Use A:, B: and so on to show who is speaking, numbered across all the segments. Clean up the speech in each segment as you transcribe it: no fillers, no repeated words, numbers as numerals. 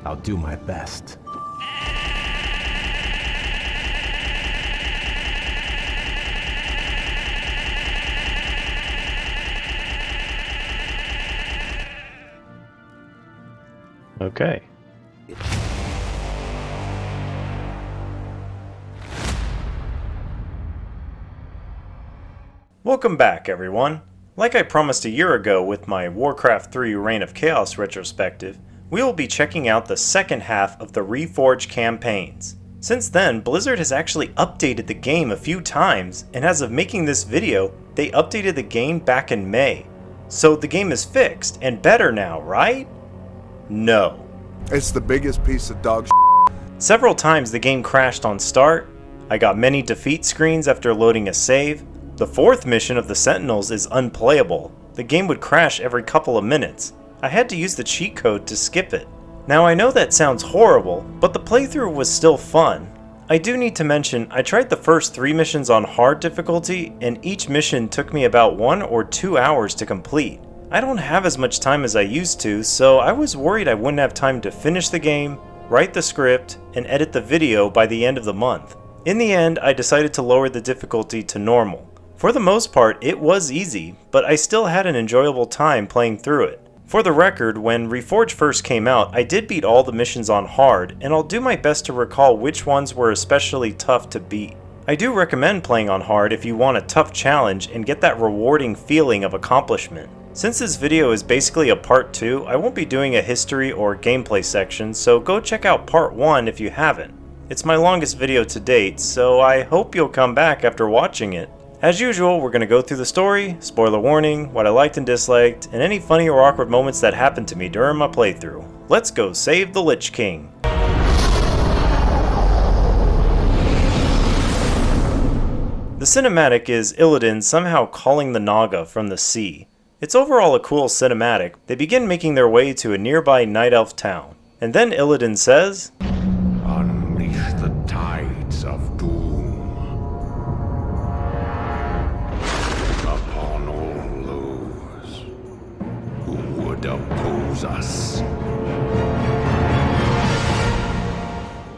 A: I'll do my best.
B: Okay.
C: Welcome back, everyone. Like I promised a year ago with my Warcraft 3 Reign of Chaos retrospective, we will be checking out the second half of the Reforged campaigns. Since then, Blizzard has actually updated the game a few times, and as of making this video, they updated the game back in May. So the game is fixed and better now, right? No.
D: It's the biggest piece of dog
C: Several times the game crashed on start. I got many defeat screens after loading a save. The fourth mission of the Sentinels is unplayable. The game would crash every couple of minutes. I had to use the cheat code to skip it. Now I know that sounds horrible, but the playthrough was still fun. I do need to mention, I tried the first 3 missions on hard difficulty, and each mission took me about 1 or 2 hours to complete. I don't have as much time as I used to, so I was worried I wouldn't have time to finish the game, write the script, and edit the video by the end of the month. In the end, I decided to lower the difficulty to normal. For the most part, it was easy, but I still had an enjoyable time playing through it. For the record, when Reforged first came out, I did beat all the missions on hard, and I'll do my best to recall which ones were especially tough to beat. I do recommend playing on hard if you want a tough challenge and get that rewarding feeling of accomplishment. Since this video is basically a part 2, I won't be doing a history or gameplay section, so go check out part 1 if you haven't. It's my longest video to date, so I hope you'll come back after watching it. As usual, we're going to go through the story, spoiler warning, what I liked and disliked, and any funny or awkward moments that happened to me during my playthrough. Let's go save the Lich King. The cinematic is Illidan somehow calling the Naga from the sea. It's overall a cool cinematic. They begin making their way to a nearby Night Elf town. And then Illidan says,
E: "Unleash the tides of doom upon all those who would oppose us."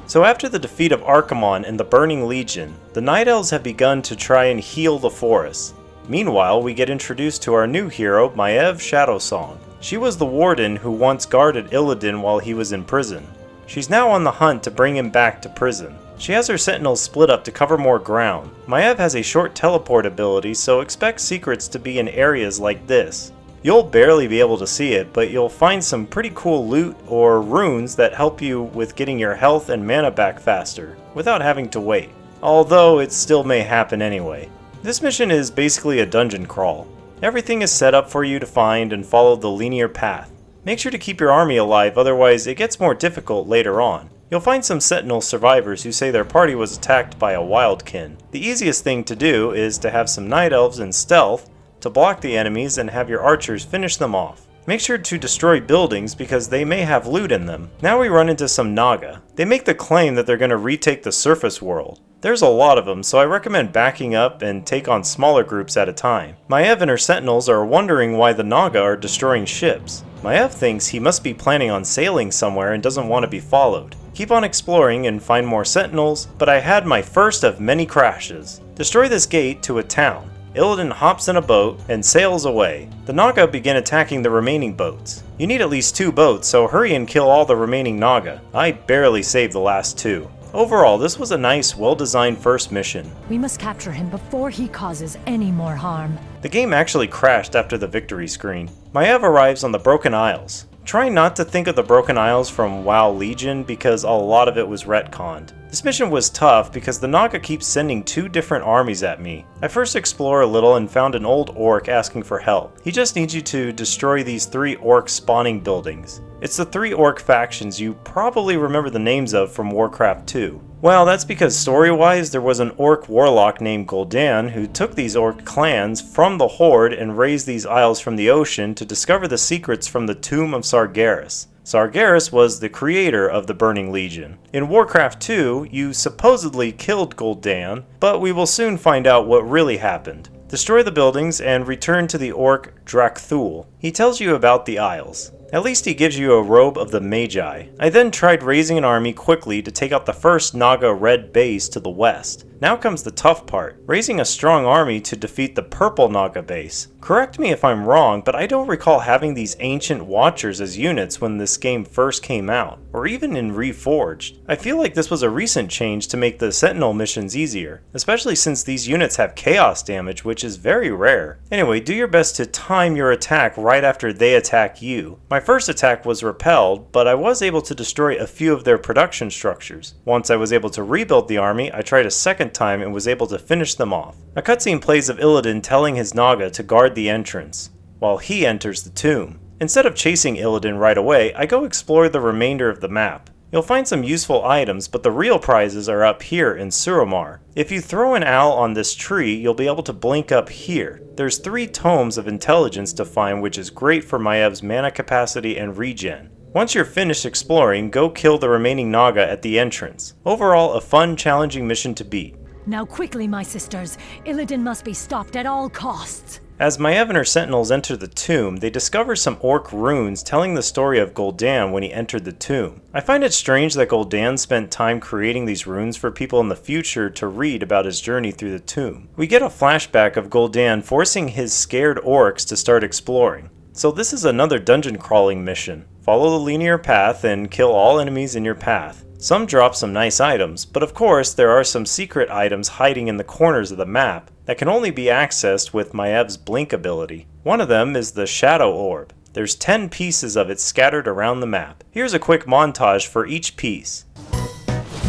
C: So after the defeat of Archimonde and the Burning Legion, the Night Elves have begun to try and heal the forest. Meanwhile, we get introduced to our new hero, Maiev Shadowsong. She was the warden who once guarded Illidan while he was in prison. She's now on the hunt to bring him back to prison. She has her sentinels split up to cover more ground. Maiev has a short teleport ability, so expect secrets to be in areas like this. You'll barely be able to see it, but you'll find some pretty cool loot or runes that help you with getting your health and mana back faster, without having to wait. Although it still may happen anyway. This mission is basically a dungeon crawl. Everything is set up for you to find and follow the linear path. Make sure to keep your army alive, otherwise it gets more difficult later on. You'll find some Sentinel survivors who say their party was attacked by a wildkin. The easiest thing to do is to have some Night Elves in stealth to block the enemies and have your archers finish them off. Make sure to destroy buildings because they may have loot in them. Now we run into some Naga. They make the claim that they're going to retake the surface world. There's a lot of them, so I recommend backing up and take on smaller groups at a time. Maiev and her sentinels are wondering why the Naga are destroying ships. Maiev thinks he must be planning on sailing somewhere and doesn't want to be followed. Keep on exploring and find more sentinels, but I had my first of many crashes. Destroy this gate to a town. Illidan hops in a boat and sails away. The Naga begin attacking the remaining boats. You need at least 2 boats, so hurry and kill all the remaining Naga. I barely saved the last 2. Overall, this was a nice, well-designed first mission.
F: We must capture him before he causes any more harm.
C: The game actually crashed after the victory screen. Maiev arrives on the Broken Isles. Try not to think of the Broken Isles from WoW Legion because a lot of it was retconned. This mission was tough because the Naga keeps sending 2 different armies at me. I first explored a little and found an old orc asking for help. He just needs you to destroy these 3 orc spawning buildings. It's the 3 orc factions you probably remember the names of from Warcraft 2. Well, that's because story-wise there was an orc warlock named Gul'dan who took these orc clans from the Horde and raised these isles from the ocean to discover the secrets from the tomb of Sargeras. Sargeras was the creator of the Burning Legion. In Warcraft 2, you supposedly killed Gul'dan, but we will soon find out what really happened. Destroy the buildings and return to the orc Drakthul. He tells you about the Isles. At least he gives you a robe of the Magi. I then tried raising an army quickly to take out the first Naga red base to the west. Now comes the tough part, raising a strong army to defeat the purple Naga base. Correct me if I'm wrong, but I don't recall having these ancient watchers as units when this game first came out, or even in Reforged. I feel like this was a recent change to make the Sentinel missions easier, especially since these units have chaos damage, which is very rare. Anyway, do your best to time your attack right after they attack you. My first attack was repelled, but I was able to destroy a few of their production structures. Once I was able to rebuild the army, I tried a second time and was able to finish them off. A cutscene plays of Illidan telling his Naga to guard the entrance, while he enters the tomb. Instead of chasing Illidan right away, I go explore the remainder of the map. You'll find some useful items, but the real prizes are up here in Suramar. If you throw an owl on this tree, you'll be able to blink up here. There's 3 tomes of intelligence to find, which is great for Maev's mana capacity and regen. Once you're finished exploring, go kill the remaining Naga at the entrance. Overall, a fun, challenging mission to beat.
F: Now quickly, my sisters. Illidan must be stopped at all costs.
C: As Maiev and her sentinels enter the tomb, they discover some orc runes telling the story of Gul'dan when he entered the tomb. I find it strange that Gul'dan spent time creating these runes for people in the future to read about his journey through the tomb. We get a flashback of Gul'dan forcing his scared orcs to start exploring. So this is another dungeon crawling mission. Follow the linear path and kill all enemies in your path. Some drop some nice items, but of course there are some secret items hiding in the corners of the map that can only be accessed with Maev's blink ability. One of them is the Shadow Orb. There's 10 pieces of it scattered around the map. Here's a quick montage for each piece.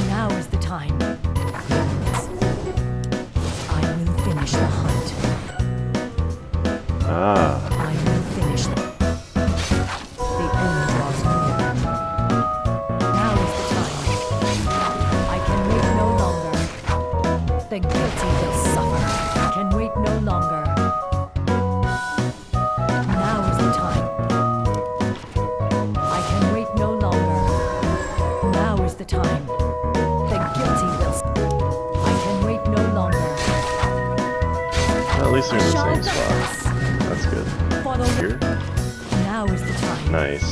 F: Now is the time. I will finish the hunt. I will finish the end draws near. Now is the time. I can wait no longer. The guilty will suffer. I can wait no longer. Now is the time. I can wait no longer. Now is the time. The guilty will. I can wait no longer.
A: At least they're in the same
F: Shards.
A: spot. That's good. Here?
F: Now is the time.
A: Nice.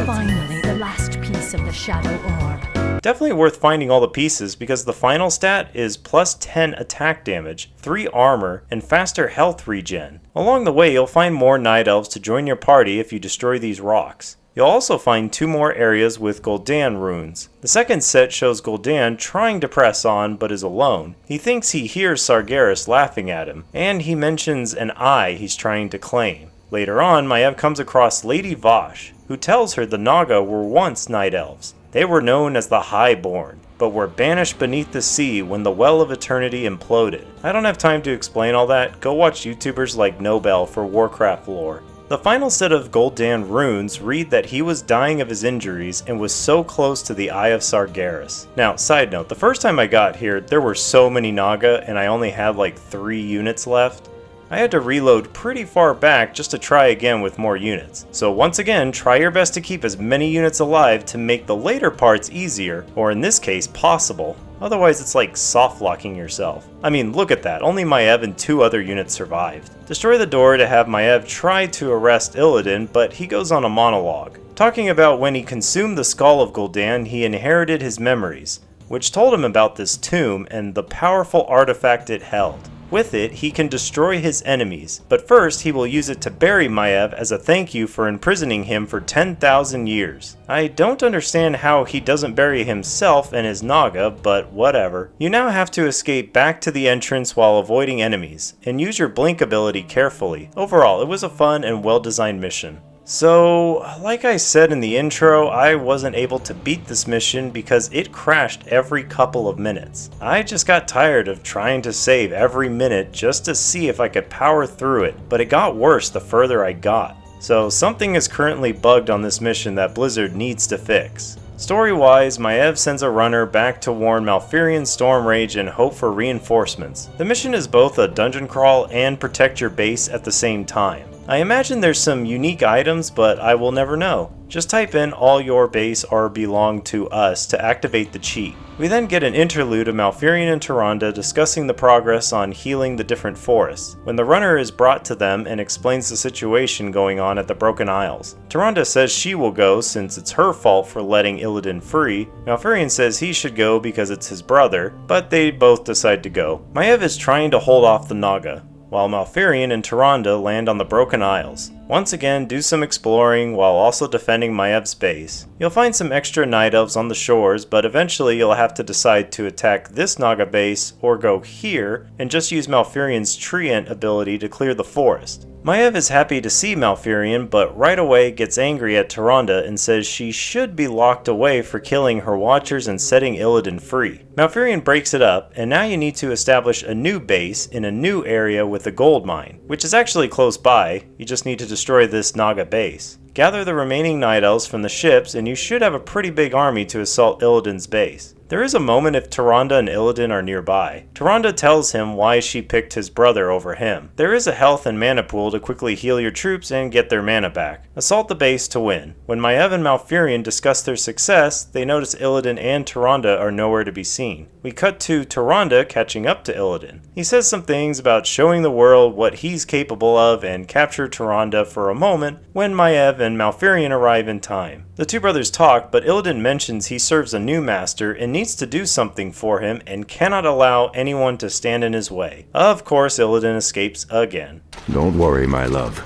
F: Finally, the last piece of the Shadow Orb.
C: Definitely worth finding all the pieces because the final stat is plus 10 attack damage, 3 armor, and faster health regen. Along the way, you'll find more Night Elves to join your party if you destroy these rocks. You'll also find 2 more areas with Gul'dan runes. The second set shows Gul'dan trying to press on but is alone. He thinks he hears Sargeras laughing at him, and he mentions an eye he's trying to claim. Later on, Maiev comes across Lady Vosh, who tells her the Naga were once Night Elves. They were known as the Highborn, but were banished beneath the sea when the Well of Eternity imploded. I don't have time to explain all that. Go watch YouTubers like Nobel for Warcraft lore. The final set of Gul'dan runes read that he was dying of his injuries and was so close to the Eye of Sargeras. Now, side note, the first time I got here, there were so many Naga and I only had like 3 units left. I had to reload pretty far back just to try again with more units. So once again, try your best to keep as many units alive to make the later parts easier, or in this case, possible. Otherwise it's like soft locking yourself. I mean, look at that, only Maiev and 2 other units survived. Destroy the door to have Maiev try to arrest Illidan, but he goes on a monologue, talking about when he consumed the skull of Gul'dan, he inherited his memories, which told him about this tomb and the powerful artifact it held. With it, he can destroy his enemies, but first he will use it to bury Maiev as a thank you for imprisoning him for 10,000 years. I don't understand how he doesn't bury himself and his Naga, but whatever. You now have to escape back to the entrance while avoiding enemies, and use your blink ability carefully. Overall, it was a fun and well-designed mission. So, like I said in the intro, I wasn't able to beat this mission because it crashed every couple of minutes. I just got tired of trying to save every minute just to see if I could power through it, but it got worse the further I got. So something is currently bugged on this mission that Blizzard needs to fix. Story-wise, Maiev sends a runner back to warn Malfurion Stormrage and hope for reinforcements. The mission is both a dungeon crawl and protect your base at the same time. I imagine there's some unique items, but I will never know. Just type in all your base are belong to us to activate the cheat. We then get an interlude of Malfurion and Tyrande discussing the progress on healing the different forests, when the runner is brought to them and explains the situation going on at the Broken Isles. Tyrande says she will go since it's her fault for letting Illidan free. Malfurion says he should go because it's his brother, but they both decide to go. Maiev is trying to hold off the Naga, while Malfurion and Tyrande land on the Broken Isles. Once again, do some exploring while also defending Maiev's base. You'll find some extra night elves on the shores, but eventually you'll have to decide to attack this Naga base or go here and just use Malfurion's Treant ability to clear the forest. Maiev is happy to see Malfurion, but right away gets angry at Tyrande and says she should be locked away for killing her watchers and setting Illidan free. Malfurion breaks it up, and now you need to establish a new base in a new area with a gold mine, which is actually close by. You just need to destroy this Naga base. Gather the remaining Night Elves from the ships and you should have a pretty big army to assault Illidan's base. There is a moment if Tyrande and Illidan are nearby. Tyrande tells him why she picked his brother over him. There is a health and mana pool to quickly heal your troops and get their mana back. Assault the base to win. When Maiev and Malfurion discuss their success, they notice Illidan and Tyrande are nowhere to be seen. We cut to Tyrande catching up to Illidan. He says some things about showing the world what he's capable of and capture Tyrande for a moment when Maiev and Malfurion arrive in time. The two brothers talk, but Illidan mentions he serves a new master and needs to do something for him and cannot allow anyone to stand in his way. Of course, Illidan escapes again.
E: Don't worry, my love.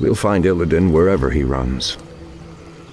E: We'll find Illidan wherever he runs.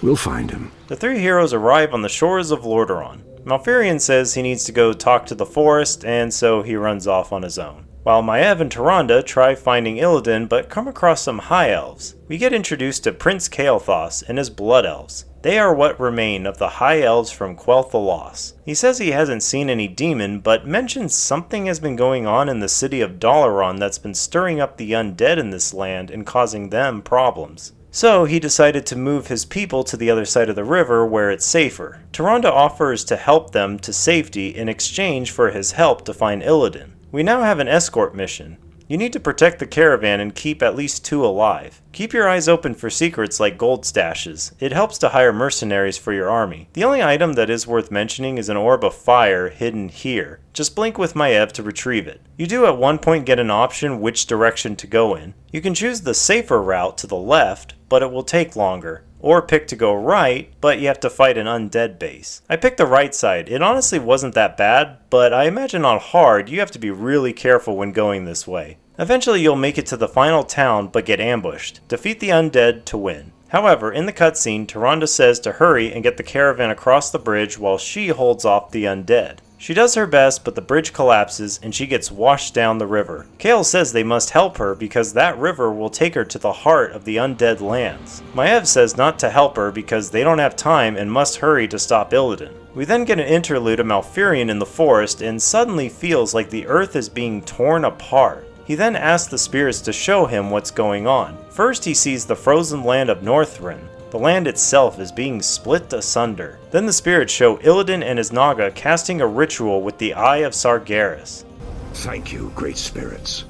E: We'll find him.
C: The three heroes arrive on the shores of Lorderon. Malfurion says he needs to go talk to the forest, and so he runs off on his own. While Maiev and Tyrande try finding Illidan but come across some High Elves. We get introduced to Prince Kael'thas and his Blood Elves. They are what remain of the High Elves from Quel'The the Lost. He says he hasn't seen any demon, but mentions something has been going on in the city of Dalaran that's been stirring up the undead in this land and causing them problems. So he decided to move his people to the other side of the river where it's safer. Tyrande offers to help them to safety in exchange for his help to find Illidan. We now have an escort mission. You need to protect the caravan and keep at least 2 alive. Keep your eyes open for secrets like gold stashes. It helps to hire mercenaries for your army. The only item that is worth mentioning is an orb of fire hidden here. Just blink with Maiev to retrieve it. You do at one point get an option which direction to go in. You can choose the safer route to the left, but it will take longer. Or pick to go right, but you have to fight an undead base. I picked the right side. It honestly wasn't that bad, but I imagine on hard you have to be really careful when going this way. Eventually you'll make it to the final town but get ambushed. Defeat the undead to win. However, in the cutscene, Tyrande says to hurry and get the caravan across the bridge while she holds off the undead. She does her best, but the bridge collapses and she gets washed down the river. Kael says they must help her because that river will take her to the heart of the undead lands. Maiev says not to help her because they don't have time and must hurry to stop Illidan. We then get an interlude of Malfurion in the forest and suddenly feels like the earth is being torn apart. He then asks the spirits to show him what's going on. First he sees the frozen land of Northrend. The land itself is being split asunder. Then the spirits show Illidan and his Naga casting a ritual with the Eye of Sargeras.
E: Thank you, great spirits.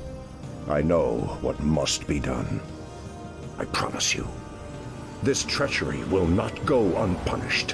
E: I know what must be done. I promise you, this treachery will not go unpunished.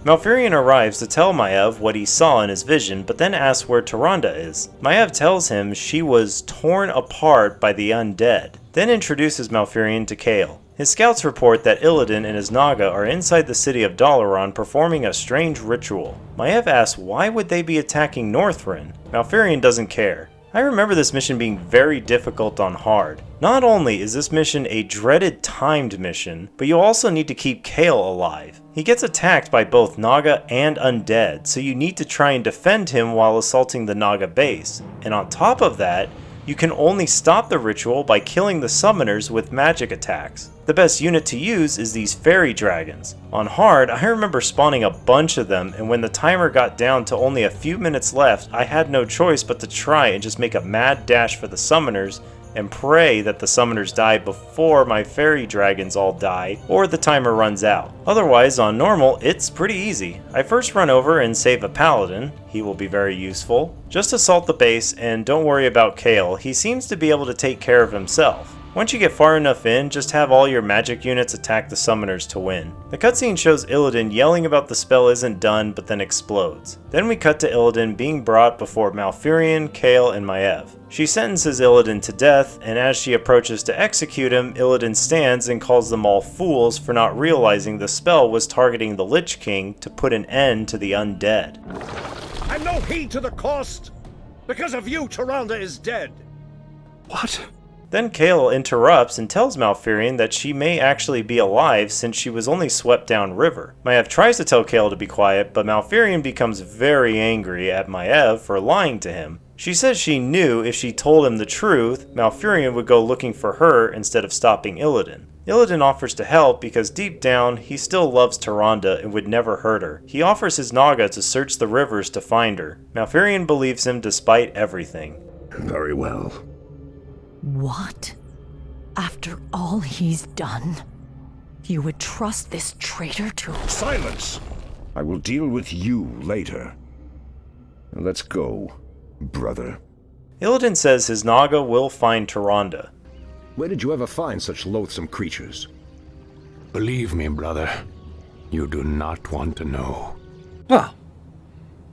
C: Malfurion arrives to tell Maiev what he saw in his vision, but then asks where Tyrande is. Maiev tells him she was torn apart by the undead, then introduces Malfurion to Kael. His scouts report that Illidan and his Naga are inside the city of Dalaran performing a strange ritual. Maiev asks why would they be attacking Northrend? Malfurion doesn't care. I remember this mission being very difficult on hard. Not only is this mission a dreaded timed mission, but you also need to keep Kael alive. He gets attacked by both Naga and undead, so you need to try and defend him while assaulting the Naga base. And on top of that, you can only stop the ritual by killing the summoners with magic attacks. The best unit to use is these fairy dragons. On hard, I remember spawning a bunch of them, and when the timer got down to only a few minutes left, I had no choice but to try and just make a mad dash for the summoners and pray that the summoners die before my fairy dragons all die or the timer runs out. Otherwise, on normal, it's pretty easy. I first run over and save a paladin. He will be very useful. Just assault the base and don't worry about Kael. He seems to be able to take care of himself. Once you get far enough in, just have all your magic units attack the summoners to win. The cutscene shows Illidan yelling about the spell isn't done but then explodes. Then we cut to Illidan being brought before Malfurion, Kael, and Maiev. She sentences Illidan to death, and as she approaches to execute him, Illidan stands and calls them all fools for not realizing the spell was targeting the Lich King to put an end to the undead.
E: And no heed to the cost! Because of you, Tyrande is dead!
B: What?
C: Then Kael interrupts and tells Malfurion that she may actually be alive since she was only swept downriver. Maiev tries to tell Kael to be quiet, but Malfurion becomes very angry at Maiev for lying to him. She says she knew if she told him the truth, Malfurion would go looking for her instead of stopping Illidan. Illidan offers to help because deep down, he still loves Tyrande and would never hurt her. He offers his Naga to search the rivers to find her. Malfurion believes him despite everything.
E: Very well.
F: What? After all he's done, you would trust this traitor to...
E: Silence! I will deal with you later. Let's go, brother.
C: Illidan says his Naga will find Tyrande.
E: Where did you ever find such loathsome creatures?
B: Believe me, brother, you do not want to know.
G: Well,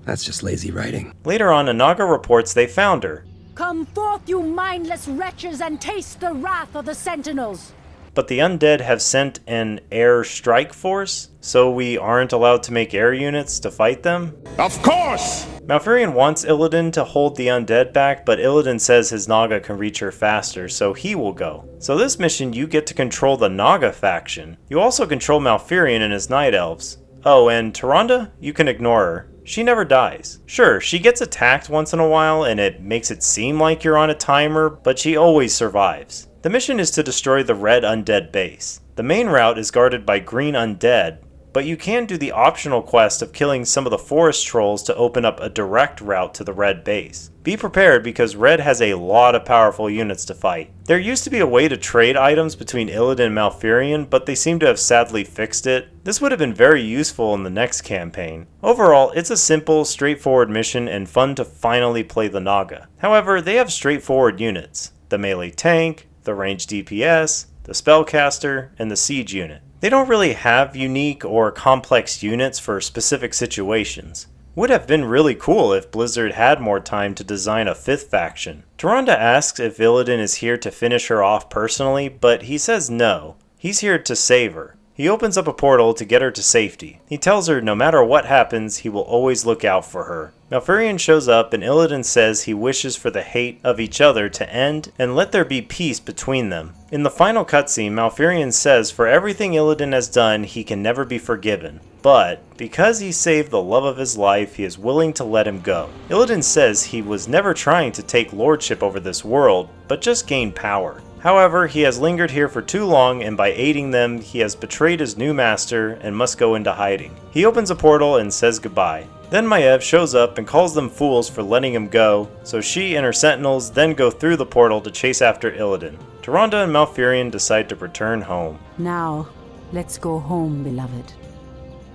G: that's just lazy writing.
C: Later on, a Naga reports they found her,
F: Come forth, you mindless wretches, and taste the wrath of the Sentinels!
C: but the undead have sent an air strike force, so we aren't allowed to make air units to fight them?
E: Of course!
C: Malfurion wants Illidan to hold the undead back, but Illidan says his Naga can reach her faster, so he will go. So this mission, you get to control the Naga faction. You also control Malfurion and his Night Elves. Oh, and Tyrande? You can ignore her. She never dies. Sure, she gets attacked once in a while, and it makes it seem like you're on a timer, but she always survives. The mission is to destroy the red undead base. The main route is guarded by green undead, but you can do the optional quest of killing some of the forest trolls to open up a direct route to the red base. Be prepared because red has a lot of powerful units to fight. There used to be a way to trade items between Illidan and Malfurion, but they seem to have sadly fixed it. This would have been very useful in the next campaign. Overall, it's a simple, straightforward mission and fun to finally play the Naga. However, they have straightforward units. The melee tank, the ranged DPS, the spellcaster, and the siege unit. They don't really have unique or complex units for specific situations. Would have been really cool if Blizzard had more time to design a fifth faction. Tyrande asks if Illidan is here to finish her off personally, but he says no. He's here to save her. He opens up a portal to get her to safety. He tells her no matter what happens, he will always look out for her. Malfurion shows up and Illidan says he wishes for the hate of each other to end and let there be peace between them. In the final cutscene, Malfurion says for everything Illidan has done, he can never be forgiven. But, because he saved the love of his life, he is willing to let him go. Illidan says he was never trying to take lordship over this world, but just gain power. However, he has lingered here for too long, and by aiding them, he has betrayed his new master and must go into hiding. He opens a portal and says goodbye. Then Maiev shows up and calls them fools for letting him go, so she and her sentinels then go through the portal to chase after Illidan. Tyrande and Malfurion decide to return home.
H: Now, let's go home, beloved.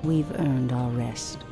H: We've earned our rest.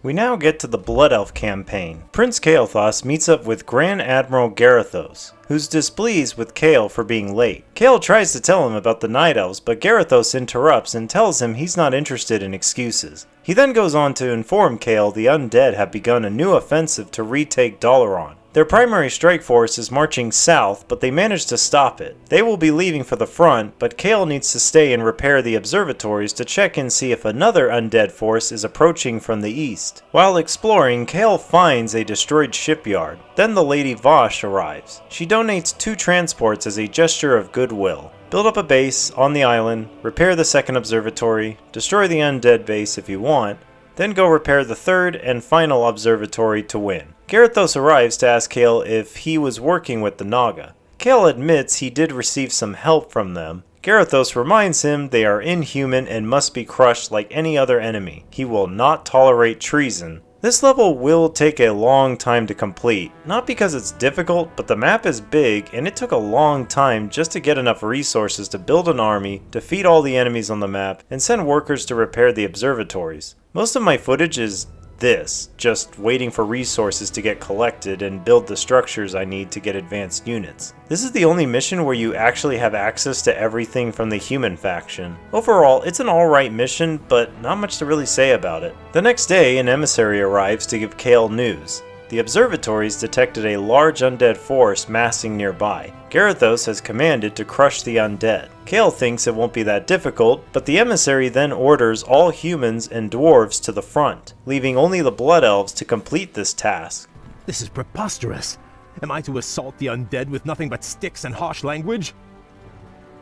C: We now get to the Blood Elf campaign. Prince Kael'thas meets up with Grand Admiral Garithos, who's displeased with Kael for being late. Kael tries to tell him about the Night Elves, but Garithos interrupts and tells him he's not interested in excuses. He then goes on to inform Kael the undead have begun a new offensive to retake Dalaran. Their primary strike force is marching south, but they managed to stop it. They will be leaving for the front, but Kael needs to stay and repair the observatories to check and see if another undead force is approaching from the east. While exploring, Kael finds a destroyed shipyard. Then the Lady Vosh arrives. She donates 2 transports as a gesture of goodwill. Build up a base on the island, repair the second observatory, destroy the undead base if you want, then go repair the third and final observatory to win. Garithos arrives to ask Kael if he was working with the Naga. Kael admits he did receive some help from them. Garithos reminds him they are inhuman and must be crushed like any other enemy. He will not tolerate treason. This level will take a long time to complete, not because it's difficult, but the map is big and it took a long time just to get enough resources to build an army, defeat all the enemies on the map, and send workers to repair the observatories. Most of my footage is this, just waiting for resources to get collected and build the structures I need to get advanced units. This is the only mission where you actually have access to everything from the human faction. Overall, it's an alright mission, but not much to really say about it. The next day, an emissary arrives to give Kael news. The observatories detected a large undead force massing nearby. Garithos has commanded to crush the undead. Kael thinks it won't be that difficult, but the emissary then orders all humans and dwarves to the front, leaving only the blood elves to complete this task.
I: This is preposterous. Am I to assault the undead with nothing but sticks and harsh language?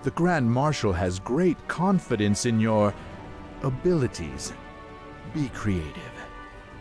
J: The Grand Marshal has great confidence in your abilities. Be creative.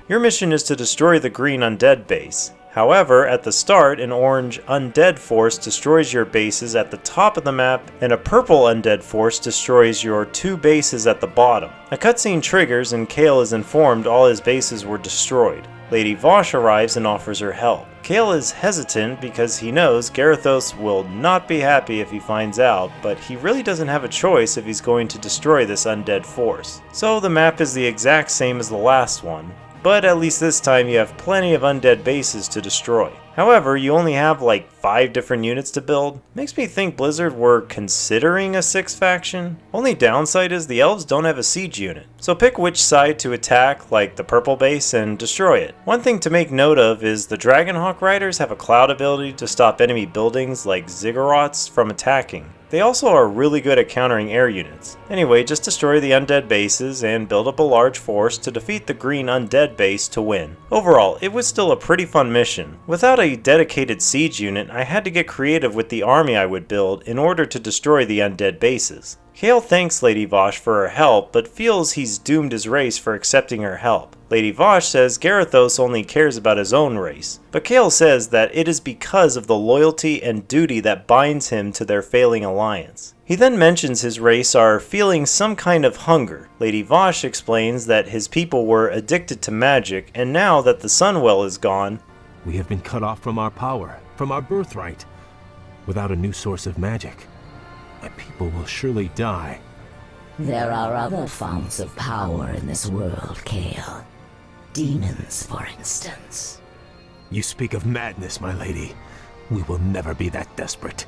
C: Your mission is to destroy the green undead base. However, at the start, an orange undead force destroys your bases at the top of the map, and a purple undead force destroys your 2 bases at the bottom. A cutscene triggers and Kael is informed all his bases were destroyed. Lady Vaush arrives and offers her help. Kael is hesitant because he knows Garithos will not be happy if he finds out, but he really doesn't have a choice if he's going to destroy this undead force. So the map is the exact same as the last one, but at least this time you have plenty of undead bases to destroy. However, you only have like 5 different units to build. Makes me think Blizzard were considering a 6th faction. Only downside is the elves don't have a siege unit. So pick which side to attack, like the purple base, and destroy it. One thing to make note of is the Dragonhawk Riders have a cloud ability to stop enemy buildings like ziggurats from attacking. They also are really good at countering air units. Anyway, just destroy the undead bases and build up a large force to defeat the green undead base to win. Overall, it was still a pretty fun mission. Without a dedicated siege unit, I had to get creative with the army I would build in order to destroy the undead bases. Kael thanks Lady Vaush for her help, but feels he's doomed his race for accepting her help. Lady Vaush says Garithos only cares about his own race, but Kael says that it is because of the loyalty and duty that binds him to their failing alliance. He then mentions his race are feeling some kind of hunger. Lady Vaush explains that his people were addicted to magic, and now that the Sunwell is gone,
I: We have been cut off from our power, from our birthright. Without a new source of magic, my people will surely die.
K: There are other founts of power in this world, Kael. Demons, for instance.
I: You speak of madness, my lady. We will never be that desperate.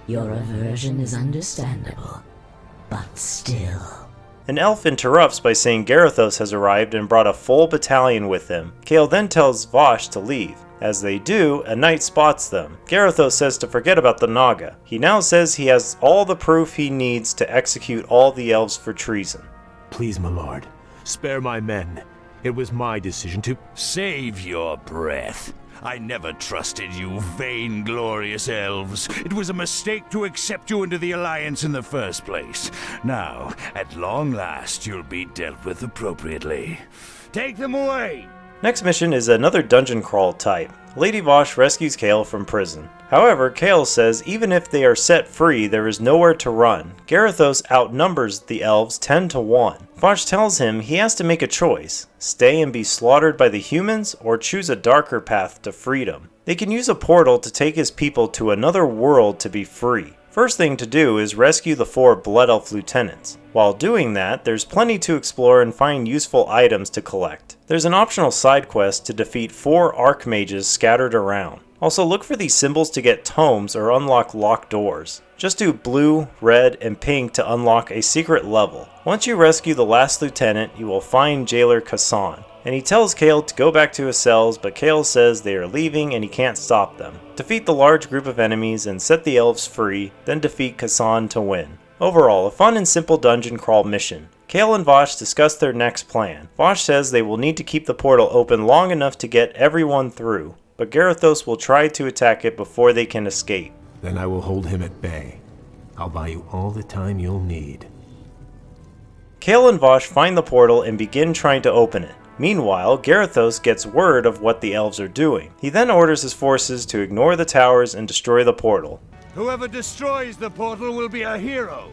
K: Your aversion is understandable, but still.
C: An elf interrupts by saying Garithos has arrived and brought a full battalion with him. Kael then tells Vaush to leave. As they do, a knight spots them. Garithos says to forget about the Naga. He now says he has all the proof he needs to execute all the elves for treason.
I: Please, my lord, spare my men. It was my decision to...
L: Save your breath. I never trusted you, vainglorious elves. It was a mistake to accept you into the Alliance in the first place. Now, at long last, you'll be dealt with appropriately. Take them away!
C: Next mission is another dungeon crawl type. Lady Vaush rescues Kael from prison. However, Kael says even if they are set free, there is nowhere to run. Garithos outnumbers the elves 10 to 1. Vaush tells him he has to make a choice. Stay and be slaughtered by the humans, or choose a darker path to freedom. They can use a portal to take his people to another world to be free. First thing to do is rescue the 4 Blood Elf lieutenants. While doing that, there's plenty to explore and find useful items to collect. There's an optional side quest to defeat 4 Archmages scattered around. Also look for these symbols to get tomes or unlock locked doors. Just do blue, red, and pink to unlock a secret level. Once you rescue the last lieutenant, you will find jailer Kassan, and he tells Kael to go back to his cells, but Kael says they are leaving and he can't stop them. Defeat the large group of enemies and set the elves free, then defeat Kassan to win. Overall, a fun and simple dungeon crawl mission. Kael and Vaush discuss their next plan. Vaush says they will need to keep the portal open long enough to get everyone through, but Garithos will try to attack it before they can escape.
I: Then I will hold him at bay. I'll buy you all the time you'll need.
C: Kael and Vaush find the portal and begin trying to open it. Meanwhile, Garithos gets word of what the elves are doing. He then orders his forces to ignore the towers and destroy the portal.
L: Whoever destroys the portal will be a hero.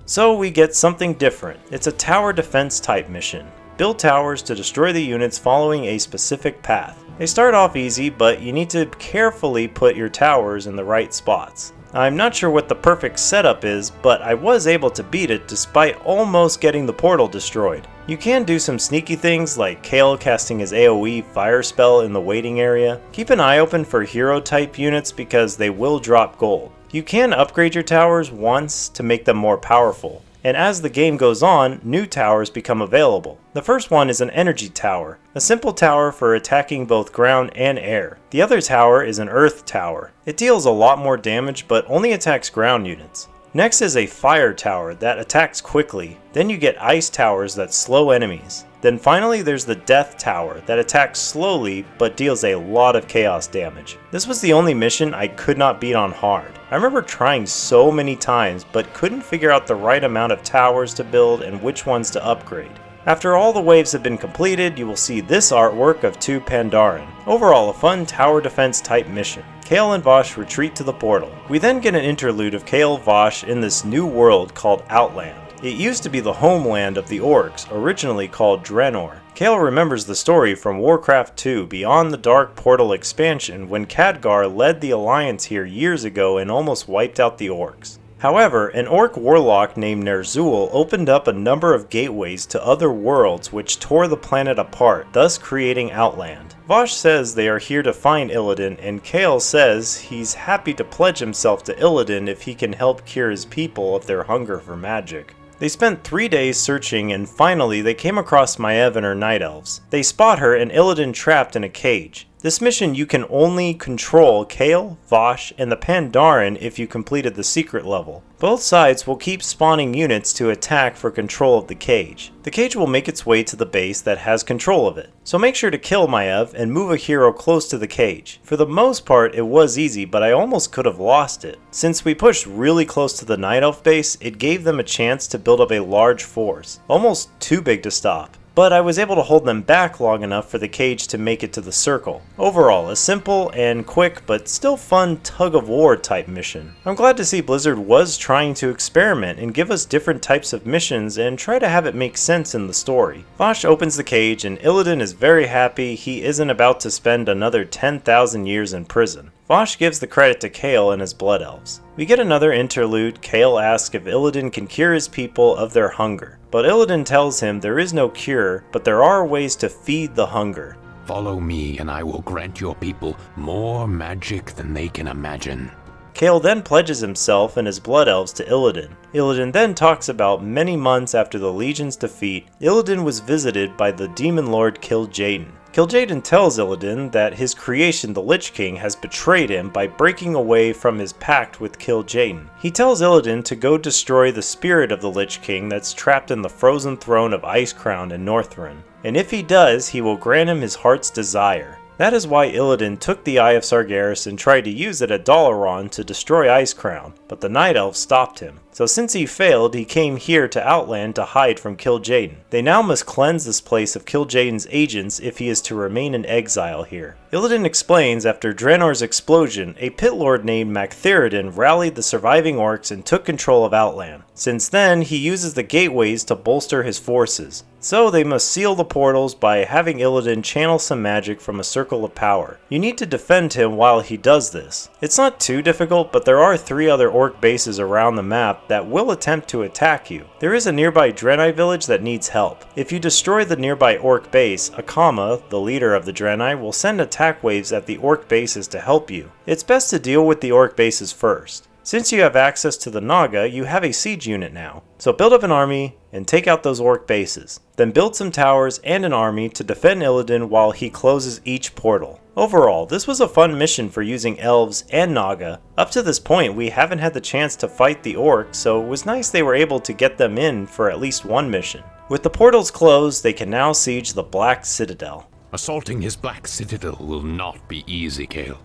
C: So we get something different. It's a tower defense type mission. build towers to destroy the units following a specific path. They start off easy, but you need to carefully put your towers in the right spots. I'm not sure what the perfect setup is, but I was able to beat it despite almost getting the portal destroyed. You can do some sneaky things like Kael casting his AoE fire spell in the waiting area. Keep an eye open for hero type units because they will drop gold. You can upgrade your towers once to make them more powerful. And as the game goes on, new towers become available. The first one is an energy tower, a simple tower for attacking both ground and air. The other tower is an earth tower. It deals a lot more damage but only attacks ground units. Next is a fire tower that attacks quickly. Then you get ice towers that slow enemies. Then finally there's the death tower that attacks slowly but deals a lot of chaos damage. This was the only mission I could not beat on hard. I remember trying so many times but couldn't figure out the right amount of towers to build and which ones to upgrade. After all the waves have been completed, you will see this artwork of 2 Pandaren. Overall, a fun tower defense type mission. Kael and Vashj retreat to the portal. We then get an interlude of Kael Vashj in this new world called Outland. It used to be the homeland of the orcs, originally called Draenor. Kael remembers the story from Warcraft 2 Beyond the Dark Portal expansion when Khadgar led the Alliance here years ago and almost wiped out the orcs. However, an orc warlock named Ner'zhul opened up a number of gateways to other worlds which tore the planet apart, thus creating Outland. Vashj says they are here to find Illidan, and Kael says he's happy to pledge himself to Illidan if he can help cure his people of their hunger for magic. They spent 3 days searching and finally they came across Maiev and her night elves. They spot her and Illidan trapped in a cage. This mission you can only control Kael, Vashj, and the Pandaren if you completed the secret level. Both sides will keep spawning units to attack for control of the cage. The cage will make its way to the base that has control of it. So make sure to kill Maiev and move a hero close to the cage. For the most part it was easy, but I almost could have lost it. Since we pushed really close to the Night Elf base, it gave them a chance to build up a large force. Almost too big to stop. But I was able to hold them back long enough for the cage to make it to the circle. Overall, a simple and quick but still fun tug-of-war type mission. I'm glad to see Blizzard was trying to experiment and give us different types of missions and try to have it make sense in the story. Vashj opens the cage and Illidan is very happy he isn't about to spend another 10,000 years in prison. Vashj gives the credit to Kael and his Blood Elves. We get another interlude. Kael asks if Illidan can cure his people of their hunger. But Illidan tells him there is no cure, but there are ways to feed the hunger.
B: Follow me and I will grant your people more magic than they can imagine.
C: Kael then pledges himself and his Blood Elves to Illidan. Illidan then talks about many months after the Legion's defeat, Illidan was visited by the Demon Lord Kil'jaeden. Kil'jaeden tells Illidan that his creation, the Lich King, has betrayed him by breaking away from his pact with Kil'jaeden. He tells Illidan to go destroy the spirit of the Lich King that's trapped in the frozen throne of Icecrown in Northrend. And if he does, he will grant him his heart's desire. That is why Illidan took the Eye of Sargeras and tried to use it at Dalaran to destroy Icecrown, but the Night Elf stopped him. So since he failed, he came here to Outland to hide from Kil'jaeden. They now must cleanse this place of Kil'jaeden's agents if he is to remain in exile here. Illidan explains after Draenor's explosion, a pit lord named Magtheridon rallied the surviving orcs and took control of Outland. Since then, he uses the gateways to bolster his forces. So they must seal the portals by having Illidan channel some magic from a circle of power. You need to defend him while he does this. It's not too difficult, but there are 3 other orc bases around the map that will attempt to attack you. There is a nearby Draenei village that needs help. If you destroy the nearby orc base, Akama, the leader of the Draenei, will send attack waves at the orc bases to help you. It's best to deal with the orc bases first. Since you have access to the Naga, you have a siege unit now. So build up an army and take out those orc bases. Then build some towers and an army to defend Illidan while he closes each portal. Overall, this was a fun mission for using elves and Naga. Up to this point, we haven't had the chance to fight the orcs, so it was nice they were able to get them in for at least one mission. With the portals closed, they can now siege the Black Citadel.
B: Assaulting his Black Citadel will not be easy, Kael.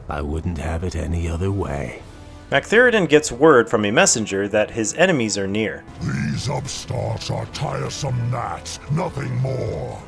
I: I wouldn't have it any other way.
C: Magtheridon gets word from a messenger that his enemies are near.
M: These upstarts are tiresome gnats, nothing more.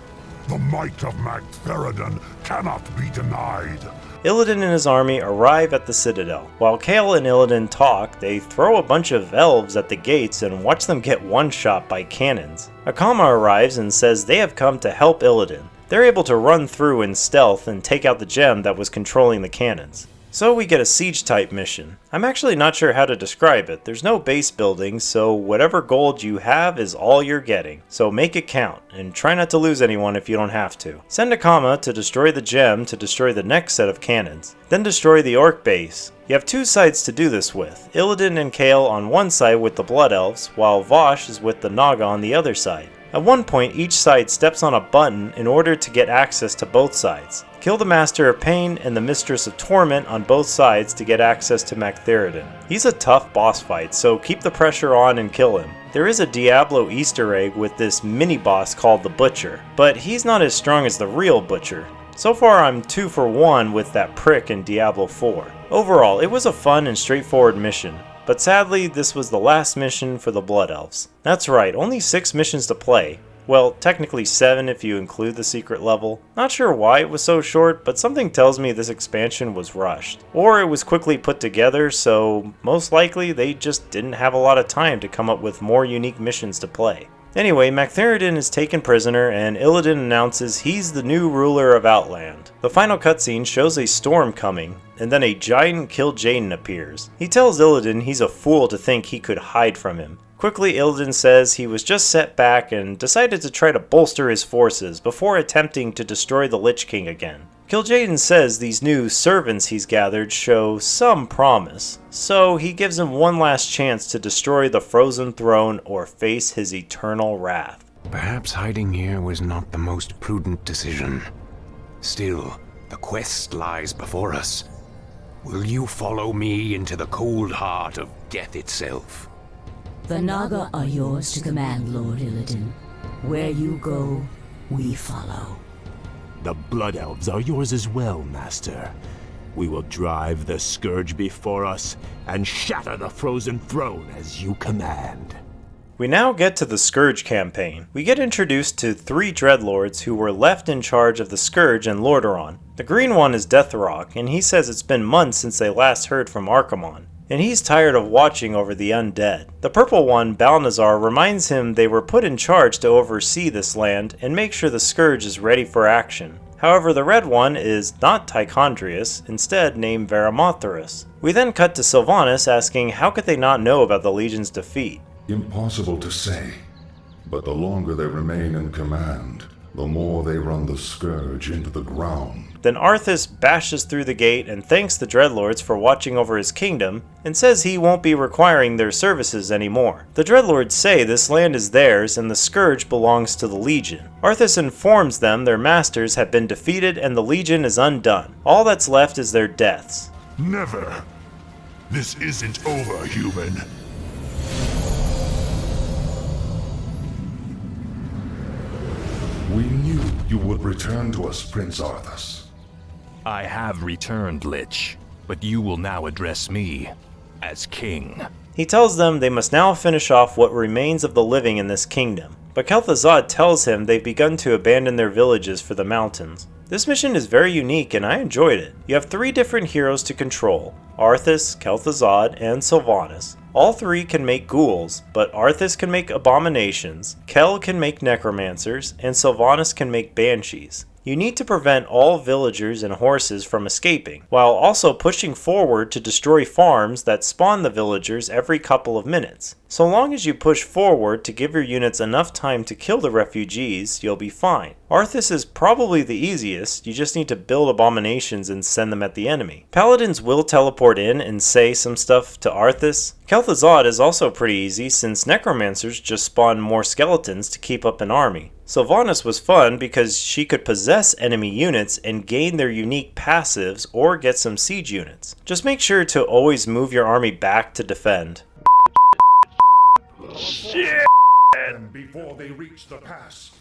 D: The might of Magtheridon cannot be denied.
C: Illidan and his army arrive at the Citadel. While Kael and Illidan talk, they throw a bunch of elves at the gates and watch them get one-shot by cannons. Akama arrives and says they have come to help Illidan. They're able to run through in stealth and take out the gem that was controlling the cannons. So we get a siege-type mission. I'm actually not sure how to describe it. There's no base building, so whatever gold you have is all you're getting. So make it count, and try not to lose anyone if you don't have to. Send Akama to destroy the gem to destroy the next set of cannons. Then destroy the orc base. You have two sides to do this with. Illidan and Kael on one side with the Blood Elves, while Vosh is with the Naga on the other side. At one point, each side steps on a button in order to get access to both sides. Kill the Master of Pain and the Mistress of Torment on both sides to get access to Magtheridon. He's a tough boss fight, so keep the pressure on and kill him. There is a Diablo Easter egg with this mini-boss called the Butcher, but he's not as strong as the real Butcher. So far I'm 2 for 1 with that prick in Diablo 4. Overall, it was a fun and straightforward mission. But sadly, this was the last mission for the Blood Elves. That's right, only 6 missions to play. Well, technically 7 if you include the secret level. Not sure why it was so short, but something tells me this expansion was rushed. Or it was quickly put together, so most likely they just didn't have a lot of time to come up with more unique missions to play. Anyway, Magtheridon is taken prisoner and Illidan announces he's the new ruler of Outland. The final cutscene shows a storm coming, and then a giant Kil'jaeden appears. He tells Illidan he's a fool to think he could hide from him. Quickly, Illidan says he was just set back and decided to try to bolster his forces before attempting to destroy the Lich King again. Kil'jaeden says these new servants he's gathered show some promise, so he gives him one last chance to destroy the Frozen Throne or face his eternal wrath.
B: Perhaps hiding here was not the most prudent decision. Still, the quest lies before us. Will you follow me into the cold heart of death itself?
K: The Naga are yours to command, Lord Illidan. Where you go, we follow.
I: The Blood Elves are yours as well, Master. We will drive the Scourge before us and shatter the Frozen Throne as you command.
C: We now get to the Scourge campaign. We get introduced to 3 Dreadlords who were left in charge of the Scourge and Lorderon. The green one is Deathrock, and he says it's been months since they last heard from Archimonde, and he's tired of watching over the undead. The purple one, Balnazar, reminds him they were put in charge to oversee this land and make sure the Scourge is ready for action. However, the red one is not Tichondrius, instead named Varimathras. We then cut to Sylvanas asking how could they not know about the Legion's defeat.
M: Impossible to say, but the longer they remain in command, the more they run the Scourge into the ground.
C: Then Arthus bashes through the gate and thanks the Dreadlords for watching over his kingdom, and says he won't be requiring their services anymore. The Dreadlords say this land is theirs and the Scourge belongs to the Legion. Arthus informs them their masters have been defeated and the Legion is undone. All that's left is their deaths.
D: Never. This isn't over, human.
M: We knew you would return to us, Prince Arthus.
N: I have returned, Lich, but you will now address me as king.
C: He tells them they must now finish off what remains of the living in this kingdom, but Kel'Thuzad tells him they've begun to abandon their villages for the mountains. This mission is very unique and I enjoyed it. You have 3 different heroes to control, Arthus, Kel'Thuzad, and Sylvanas. All 3 can make ghouls, but Arthus can make abominations, Kel can make necromancers, and Sylvanas can make banshees. You need to prevent all villagers and horses from escaping, while also pushing forward to destroy farms that spawn the villagers every couple of minutes. So long as you push forward to give your units enough time to kill the refugees, you'll be fine. Arthus is probably the easiest, you just need to build abominations and send them at the enemy. Paladins will teleport in and say some stuff to Arthus. Kel'Thuzad is also pretty easy since necromancers just spawn more skeletons to keep up an army. Sylvanas was fun because she could possess enemy units and gain their unique passives or get some siege units. Just make sure to always move your army back to defend.
D: Shit!
M: Before they reach the pass.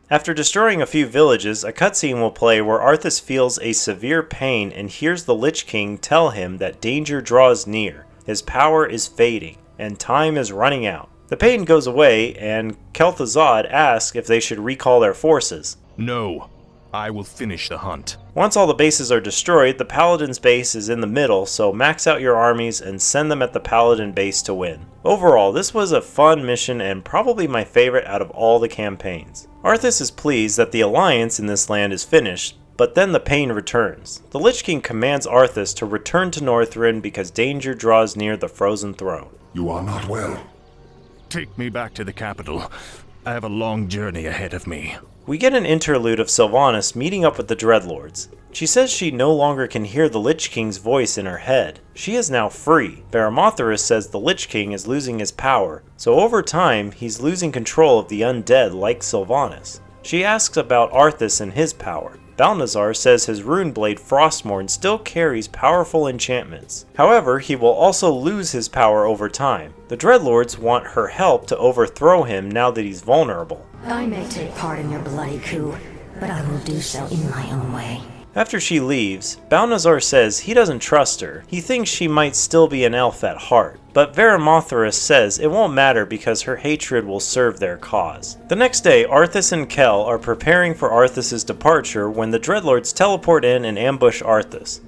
C: After destroying a few villages, a cutscene will play where Arthus feels a severe pain and hears the Lich King tell him that danger draws near, his power is fading, and time is running out. The pain goes away, and Kel'Thuzad asks if they should recall their forces.
N: No. I will finish the hunt.
C: Once all the bases are destroyed, the Paladin's base is in the middle, so max out your armies and send them at the Paladin base to win. Overall, this was a fun mission and probably my favorite out of all the campaigns. Arthus is pleased that the alliance in this land is finished, but then the pain returns. The Lich King commands Arthus to return to Northrend because danger draws near the Frozen Throne.
M: You are not well.
N: Take me back to the capital. I have a long journey ahead of me.
C: We get an interlude of Sylvanas meeting up with the Dreadlords. She says she no longer can hear the Lich King's voice in her head. She is now free. Varimathras says the Lich King is losing his power, so over time he's losing control of the undead like Sylvanas. She asks about Arthus and his power. Balnazar says his runeblade Frostmourne still carries powerful enchantments. However, he will also lose his power over time. The Dreadlords want her help to overthrow him now that he's vulnerable.
K: I may take part in your bloody coup, but I will do so in my own way.
C: After she leaves, Balnazar says he doesn't trust her. He thinks she might still be an elf at heart, but Varimathras says it won't matter because her hatred will serve their cause. The next day, Arthus and Kel are preparing for Arthas' departure when the Dreadlords teleport in and ambush Arthus.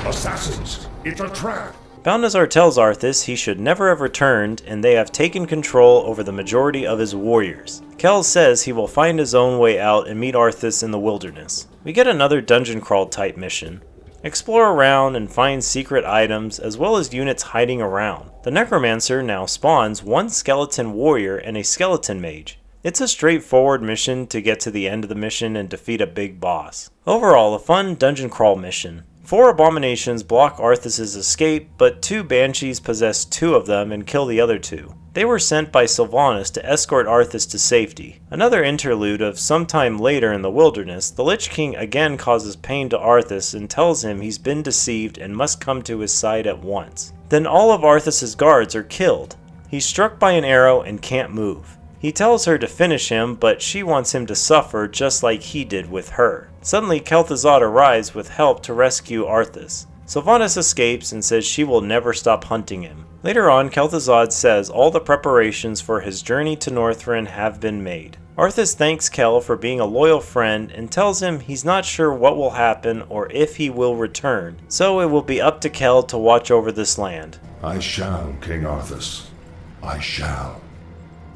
D: Assassins! It's a trap!
C: Balnazar tells Arthus he should never have returned and they have taken control over the majority of his warriors. Kel says he will find his own way out and meet Arthus in the wilderness. We get another dungeon crawl type mission. Explore around and find secret items as well as units hiding around. The Necromancer now spawns one skeleton warrior and a skeleton mage. It's a straightforward mission to get to the end of the mission and defeat a big boss. Overall, a fun dungeon crawl mission. 4 abominations block Arthas' escape, but 2 banshees possess 2 of them and kill the other 2. They were sent by Sylvanas to escort Arthus to safety. Another interlude of sometime later in the wilderness, the Lich King again causes pain to Arthus and tells him he's been deceived and must come to his side at once. Then all of Arthas' guards are killed. He's struck by an arrow and can't move. He tells her to finish him, but she wants him to suffer just like he did with her. Suddenly, Kel'Thuzad arrives with help to rescue Arthus. Sylvanas escapes and says she will never stop hunting him. Later on, Kel'Thuzad says all the preparations for his journey to Northrend have been made. Arthus thanks Kel for being a loyal friend and tells him he's not sure what will happen or if he will return, so it will be up to Kel to watch over this land.
M: I shall, King Arthus. I shall.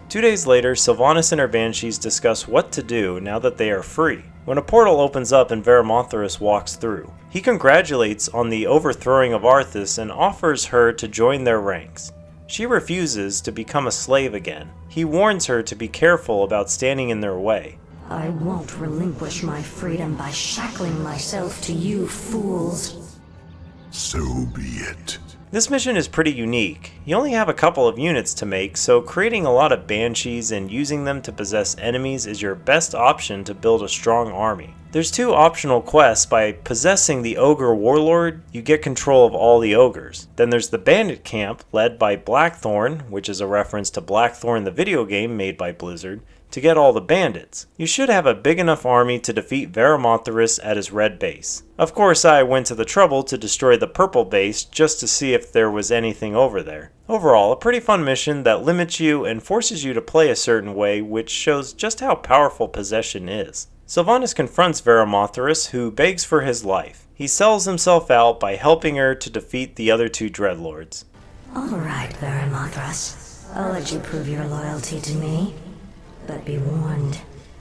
C: 2 days later, Sylvanas and her banshees discuss what to do now that they are free, when a portal opens up and Varimathras walks through. He congratulates on the overthrowing of Arthus and offers her to join their ranks. She refuses to become a slave again. He warns her to be careful about standing in their way.
K: I won't relinquish my freedom by shackling myself to you fools.
D: So be it.
C: This mission is pretty unique. You only have a couple of units to make, so creating a lot of banshees and using them to possess enemies is your best option to build a strong army. There's 2 optional quests. By possessing the Ogre Warlord, you get control of all the ogres. Then there's the Bandit Camp, led by Blackthorn, which is a reference to Blackthorn the video game made by Blizzard, to get all the bandits. You should have a big enough army to defeat Varimathras at his red base. Of course, I went to the trouble to destroy the purple base just to see if there was anything over there. Overall, a pretty fun mission that limits you and forces you to play a certain way, which shows just how powerful possession is. Sylvanas confronts Varimathras, who begs for his life. He sells himself out by helping her to defeat the other 2 Dreadlords.
K: Alright, Varimathras. I'll let you prove your loyalty to me. But be warned,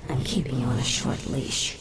K: I'm keeping you on a short leash.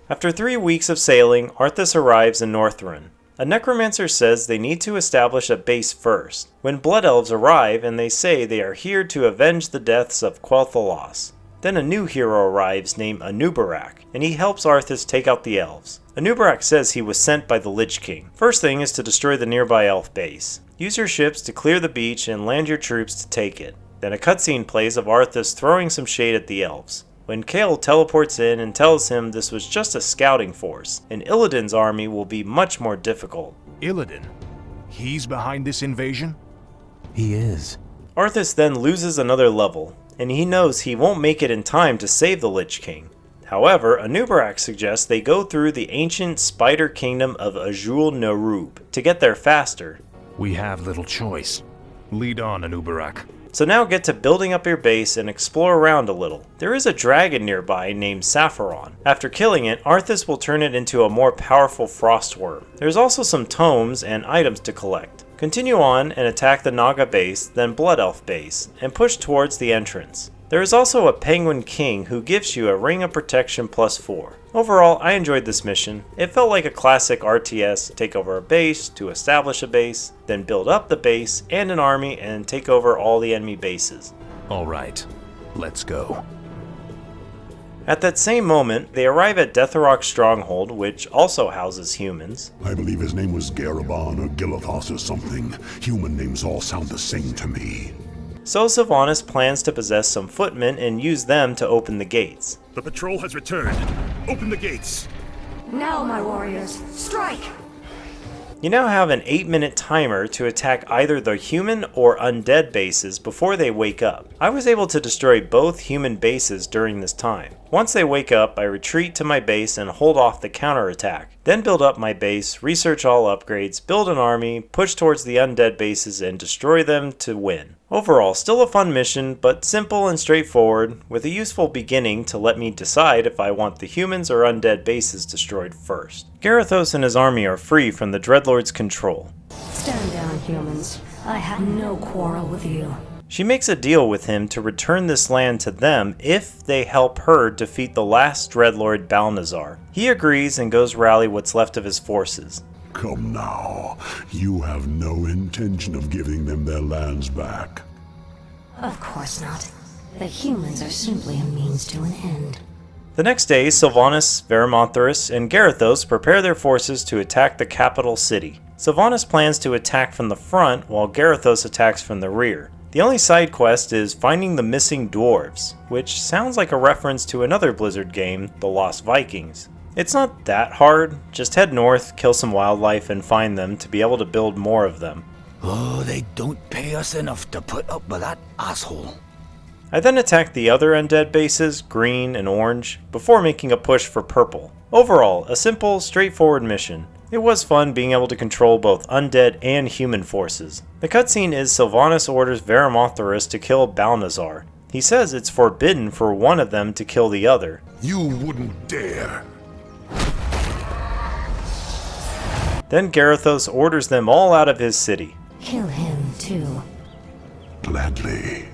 C: After 3 weeks of sailing, Arthus arrives in Northrend. A necromancer says they need to establish a base first, when blood elves arrive and they say they are here to avenge the deaths of Quel'Thalas. Then a new hero arrives named Anub'arak, and he helps Arthus take out the elves. Anub'arak says he was sent by the Lich King. First thing is to destroy the nearby elf base. Use your ships to clear the beach and land your troops to take it. Then a cutscene plays of Arthus throwing some shade at the elves, when Kael teleports in and tells him this was just a scouting force, and Illidan's army will be much more difficult.
N: Illidan? He's behind this invasion?
G: He is.
C: Arthus then loses another level, and he knows he won't make it in time to save the Lich King. However, Anub'arak suggests they go through the ancient spider kingdom of Azul-Nerub to get there faster.
N: We have little choice. Lead on, Anub'arak.
C: So now get to building up your base and explore around a little. There is a dragon nearby named Sapphiron. After killing it, Arthus will turn it into a more powerful frost worm. There's also some tomes and items to collect. Continue on and attack the Naga base, then Blood Elf base, and push towards the entrance. There is also a Penguin King who gives you a Ring of Protection +4. Overall, I enjoyed this mission. It felt like a classic RTS, take over a base to establish a base, then build up the base and an army and take over all the enemy bases.
N: Alright, let's go.
C: At that same moment, they arrive at Deathrok's stronghold, which also houses humans.
D: I believe his name was Garabon or Gilithos or something. Human names all sound the same to me.
C: So Sylvanas plans to possess some footmen and use them to open the gates.
I: The patrol has returned. Open the gates.
K: Now, my warriors, strike!
C: You now have an 8-minute timer to attack either the human or undead bases before they wake up. I was able to destroy both human bases during this time. Once they wake up, I retreat to my base and hold off the counterattack. Then build up my base, research all upgrades, build an army, push towards the undead bases and destroy them to win. Overall, still a fun mission, but simple and straightforward, with a useful beginning to let me decide if I want the humans or undead bases destroyed first. Garithos and his army are free from the Dreadlord's control.
K: Stand down, humans. I have no quarrel with you.
C: She makes a deal with him to return this land to them if they help her defeat the last Dreadlord Balnazar. He agrees and goes rally what's left of his forces.
D: Come now, you have no intention of giving them their lands back.
K: Of course not. The humans are simply a means to an end.
C: The next day, Sylvanas, Vermonthorus, and Garithos prepare their forces to attack the capital city. Sylvanas plans to attack from the front while Garithos attacks from the rear. The only side quest is finding the missing dwarves, which sounds like a reference to another Blizzard game, The Lost Vikings. It's not that hard, just head north, kill some wildlife, and find them to be able to build more of them.
L: Oh, they don't pay us enough to put up with that asshole.
C: I then attack the other undead bases, green and orange, before making a push for purple. Overall, a simple, straightforward mission. It was fun being able to control both undead and human forces. The cutscene is Sylvanas orders Vermonthorus to kill Balnazar. He says it's forbidden for one of them to kill the other.
D: You wouldn't dare.
C: Then Garithos orders them all out of his city.
K: Kill him, too.
D: Gladly.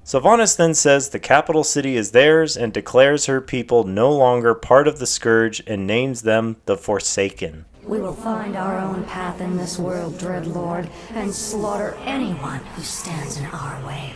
C: Sylvanas then says the capital city is theirs and declares her people no longer part of the Scourge and names them the Forsaken.
K: We will find our own path in this world, Dreadlord, and slaughter anyone who stands in our way.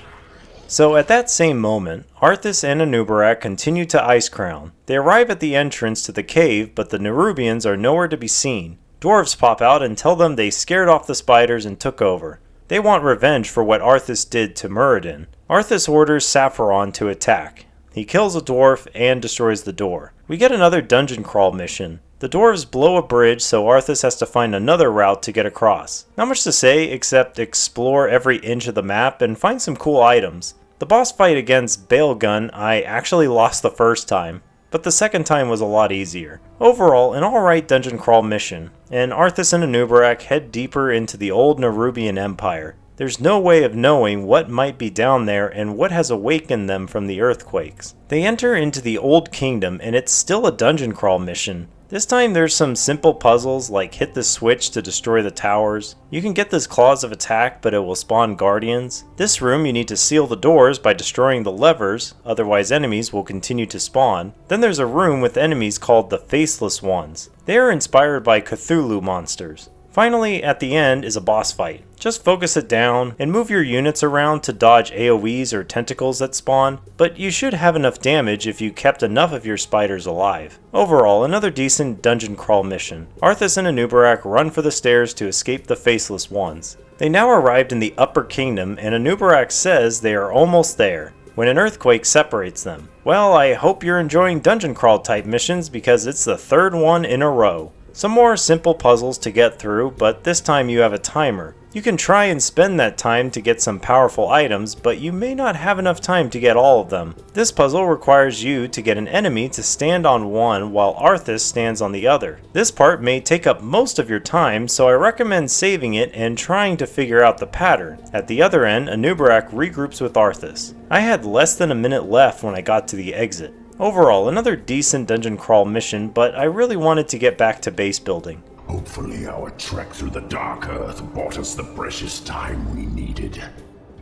C: So at that same moment, Arthus and Anubarak continue to Icecrown. They arrive at the entrance to the cave, but the Nerubians are nowhere to be seen. Dwarves pop out and tell them they scared off the spiders and took over. They want revenge for what Arthus did to Muradin. Arthus orders Sapphiron to attack. He kills a dwarf and destroys the door. We get another dungeon crawl mission. The dwarves blow a bridge, so Arthus has to find another route to get across. Not much to say except explore every inch of the map and find some cool items. The boss fight against Bailgun I actually lost the first time, but the second time was a lot easier. Overall, an alright dungeon crawl mission, and Arthus and Anubarak head deeper into the old Nerubian Empire. There's no way of knowing what might be down there and what has awakened them from the earthquakes. They enter into the Old Kingdom and it's still a dungeon crawl mission. This time there's some simple puzzles like hit the switch to destroy the towers. You can get this claws of attack but it will spawn guardians. This room you need to seal the doors by destroying the levers, otherwise enemies will continue to spawn. Then there's a room with enemies called the Faceless Ones. They are inspired by Cthulhu monsters. Finally, at the end is a boss fight. Just focus it down and move your units around to dodge AoEs or tentacles that spawn, but you should have enough damage if you kept enough of your spiders alive. Overall, another decent dungeon crawl mission. Arthus and Anubarak run for the stairs to escape the Faceless Ones. They now arrived in the Upper Kingdom and Anubarak says they are almost there, when an earthquake separates them. Well, I hope you're enjoying dungeon crawl type missions because it's the third one in a row. Some more simple puzzles to get through, but this time you have a timer. You can try and spend that time to get some powerful items, but you may not have enough time to get all of them. This puzzle requires you to get an enemy to stand on one while Arthus stands on the other. This part may take up most of your time, so I recommend saving it and trying to figure out the pattern. At the other end, Anubarak regroups with Arthus. I had less than a minute left when I got to the exit. Overall, another decent dungeon crawl mission, but I really wanted to get back to base building.
D: Hopefully our trek through the Dark Earth bought us the precious time we needed.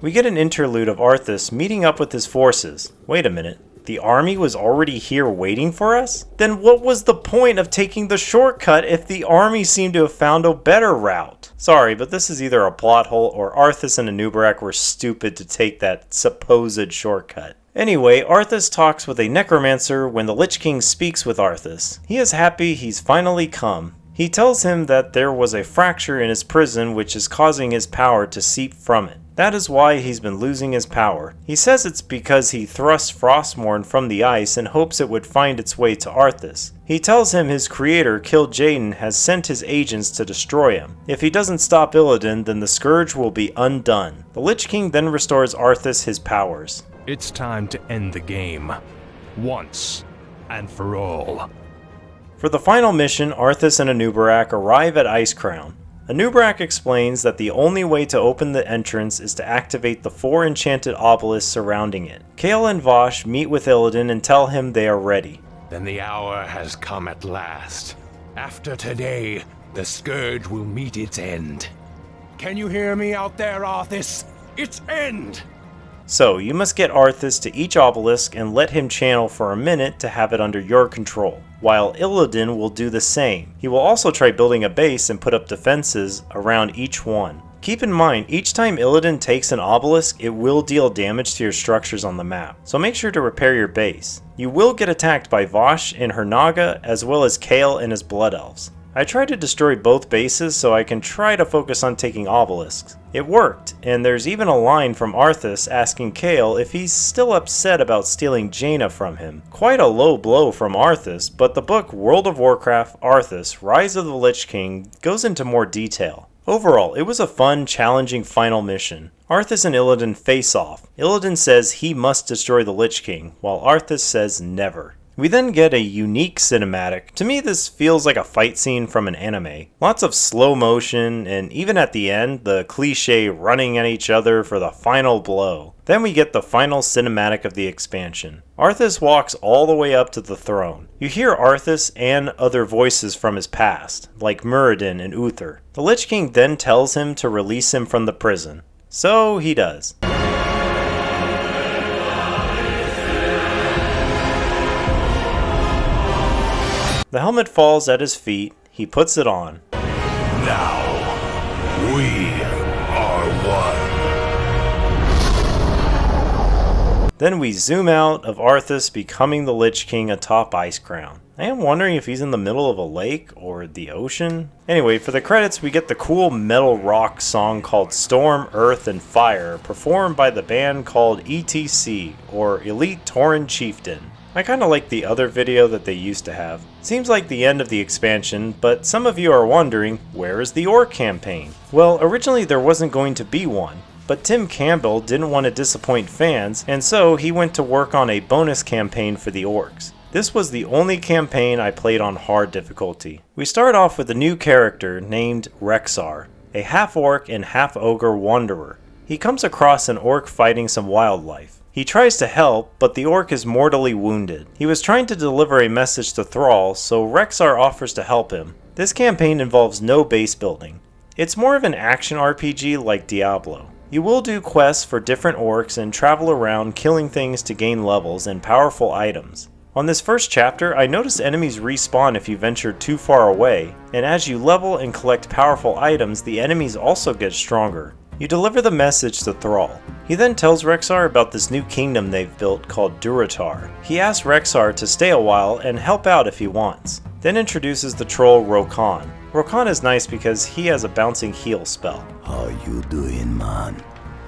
C: We get an interlude of Arthus meeting up with his forces. Wait a minute, the army was already here waiting for us? Then what was the point of taking the shortcut if the army seemed to have found a better route? Sorry, but this is either a plot hole or Arthus and Anubarak were stupid to take that supposed shortcut. Anyway, Arthus talks with a necromancer when the Lich King speaks with Arthus. He is happy he's finally come. He tells him that there was a fracture in his prison which is causing his power to seep from it. That is why he's been losing his power. He says it's because he thrust Frostmourne from the ice and hopes it would find its way to Arthus. He tells him his creator, Kil'jaeden, has sent his agents to destroy him. If he doesn't stop Illidan, then the Scourge will be undone. The Lich King then restores Arthus his powers.
N: It's time to end the game. Once and for all.
C: For the final mission, Arthus and Anubarak arrive at Icecrown. Anubarak explains that the only way to open the entrance is to activate the 4 enchanted obelisks surrounding it. Kael and Vosh meet with Illidan and tell him they are ready.
B: Then the hour has come at last. After today, the Scourge will meet its end. Can you hear me out there, Arthus? Its end!
C: So, you must get Arthus to each obelisk and let him channel for a minute to have it under your control, while Illidan will do the same. He will also try building a base and put up defenses around each one. Keep in mind, each time Illidan takes an obelisk, it will deal damage to your structures on the map, so make sure to repair your base. You will get attacked by Vosh and her Naga, as well as Kael and his Blood Elves. I tried to destroy both bases so I can try to focus on taking obelisks. It worked, and there's even a line from Arthus asking Kael if he's still upset about stealing Jaina from him. Quite a low blow from Arthus, but the book World of Warcraft Arthus Rise of the Lich King goes into more detail. Overall, it was a fun, challenging final mission. Arthus and Illidan face off. Illidan says he must destroy the Lich King, while Arthus says never. We then get a unique cinematic. To me, this feels like a fight scene from an anime. Lots of slow motion, and even at the end, the cliche running at each other for the final blow. Then we get the final cinematic of the expansion. Arthus walks all the way up to the throne. You hear Arthus and other voices from his past, like Muradin and Uther. The Lich King then tells him to release him from the prison. So he does. The helmet falls at his feet, he puts it on.
L: Now, we are one.
C: Then we zoom out of Arthus becoming the Lich King atop Icecrown. I am wondering if he's in the middle of a lake or the ocean. Anyway, for the credits we get the cool metal rock song called Storm, Earth, and Fire, performed by the band called ETC, or Elite Tauren Chieftain. I kinda like the other video that they used to have. Seems like the end of the expansion, but some of you are wondering, where is the Orc campaign? Well, originally there wasn't going to be one, but Tim Campbell didn't want to disappoint fans, and so he went to work on a bonus campaign for the Orcs. This was the only campaign I played on hard difficulty. We start off with a new character named Rexxar, a half-orc and half-ogre wanderer. He comes across an orc fighting some wildlife. He tries to help, but the orc is mortally wounded. He was trying to deliver a message to Thrall, so Rexxar offers to help him. This campaign involves no base building. It's more of an action RPG like Diablo. You will do quests for different orcs and travel around killing things to gain levels and powerful items. On this first chapter, I noticed enemies respawn if you venture too far away, and as you level and collect powerful items, the enemies also get stronger. You deliver the message to Thrall. He then tells Rexxar about this new kingdom they've built called Durotar. He asks Rexxar to stay a while and help out if he wants. Then introduces the troll Rokan. Rokan is nice because he has a bouncing heal spell.
O: How you doing, man?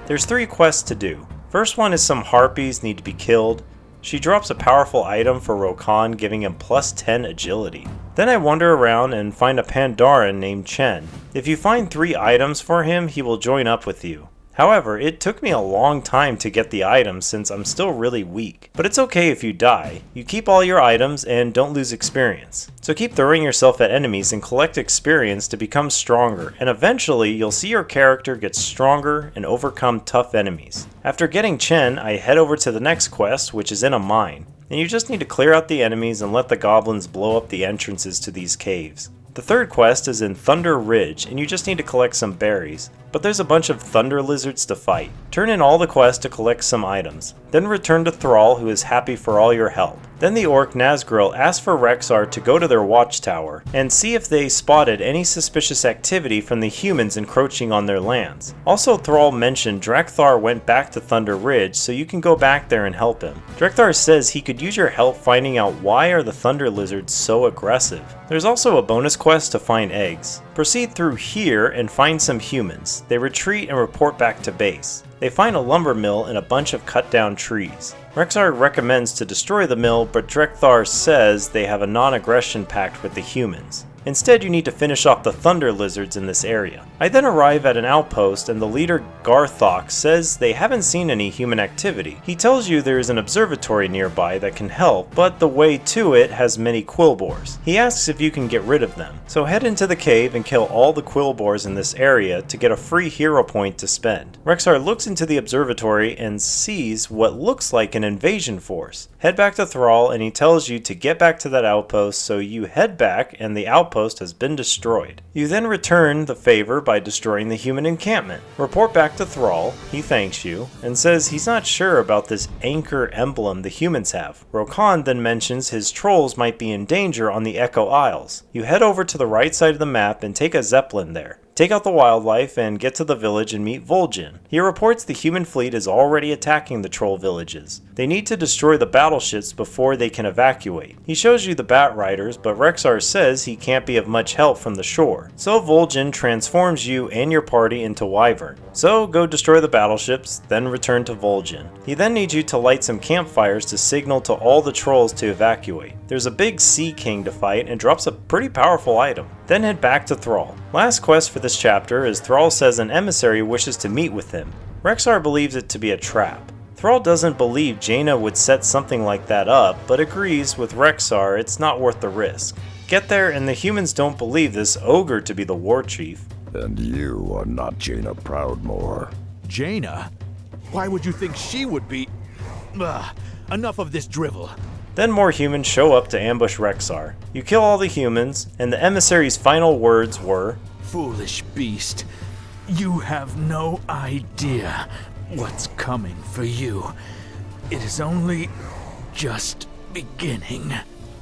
C: There's 3 quests to do. First one is some harpies need to be killed. She drops a powerful item for Rokan, giving him plus 10 agility. Then I wander around and find a Pandaren named Chen. If you find 3 items for him, he will join up with you. However, it took me a long time to get the items since I'm still really weak. But it's okay if you die. You keep all your items and don't lose experience. So keep throwing yourself at enemies and collect experience to become stronger, and eventually you'll see your character get stronger and overcome tough enemies. After getting Chen, I head over to the next quest, which is in a mine. And you just need to clear out the enemies and let the goblins blow up the entrances to these caves. The third quest is in Thunder Ridge, and you just need to collect some berries. But there's a bunch of thunder lizards to fight. Turn in all the quests to collect some items. Then return to Thrall, who is happy for all your help. Then the orc Nazgul asks for Rexxar to go to their watchtower and see if they spotted any suspicious activity from the humans encroaching on their lands. Also, Thrall mentioned Drekthar went back to Thunder Ridge, so you can go back there and help him. Drekthar says he could use your help finding out why are the thunder lizards so aggressive. There's also a bonus quest to find eggs. Proceed through here and find some humans. They retreat and report back to base. They find a lumber mill and a bunch of cut down trees. Rexxar recommends to destroy the mill, but Drekthar says they have a non-aggression pact with the humans. Instead, you need to finish off the thunder lizards in this area. I then arrive at an outpost and the leader Garthok says they haven't seen any human activity. He tells you there is an observatory nearby that can help, but the way to it has many quillboars. He asks if you can get rid of them. So head into the cave and kill all the quillboars in this area to get a free hero point to spend. Rexxar looks into the observatory and sees what looks like an invasion force. Head back to Thrall and he tells you to get back to that outpost, so you head back and the outpost has been destroyed. You then return the favor by destroying the human encampment. Report back to Thrall, he thanks you, and says he's not sure about this anchor emblem the humans have. Rokan then mentions his trolls might be in danger on the Echo Isles. You head over to the right side of the map and take a zeppelin there. Take out the wildlife and get to the village and meet Vol'jin. He reports the human fleet is already attacking the troll villages. They need to destroy the battleships before they can evacuate. He shows you the bat riders, but Rexxar says he can't be of much help from the shore. So Vol'jin transforms you and your party into Wyvern. So go destroy the battleships, then return to Vol'jin. He then needs you to light some campfires to signal to all the trolls to evacuate. There's a big Sea King to fight and drops a pretty powerful item. Then head back to Thrall. Last quest for this chapter is Thrall says an emissary wishes to meet with him. Rexxar believes it to be a trap. Thrall doesn't believe Jaina would set something like that up, but agrees with Rexxar it's not worth the risk. Get there and the humans don't believe this ogre to be the war chief.
E: And you are not Jaina Proudmoore.
J: Jaina? Why would you think she would be? Ugh, enough of this drivel.
C: Then more humans show up to ambush Rexxar. You kill all the humans, and the emissary's final words were,
J: "Foolish beast, you have no idea what's coming for you. It is only just beginning."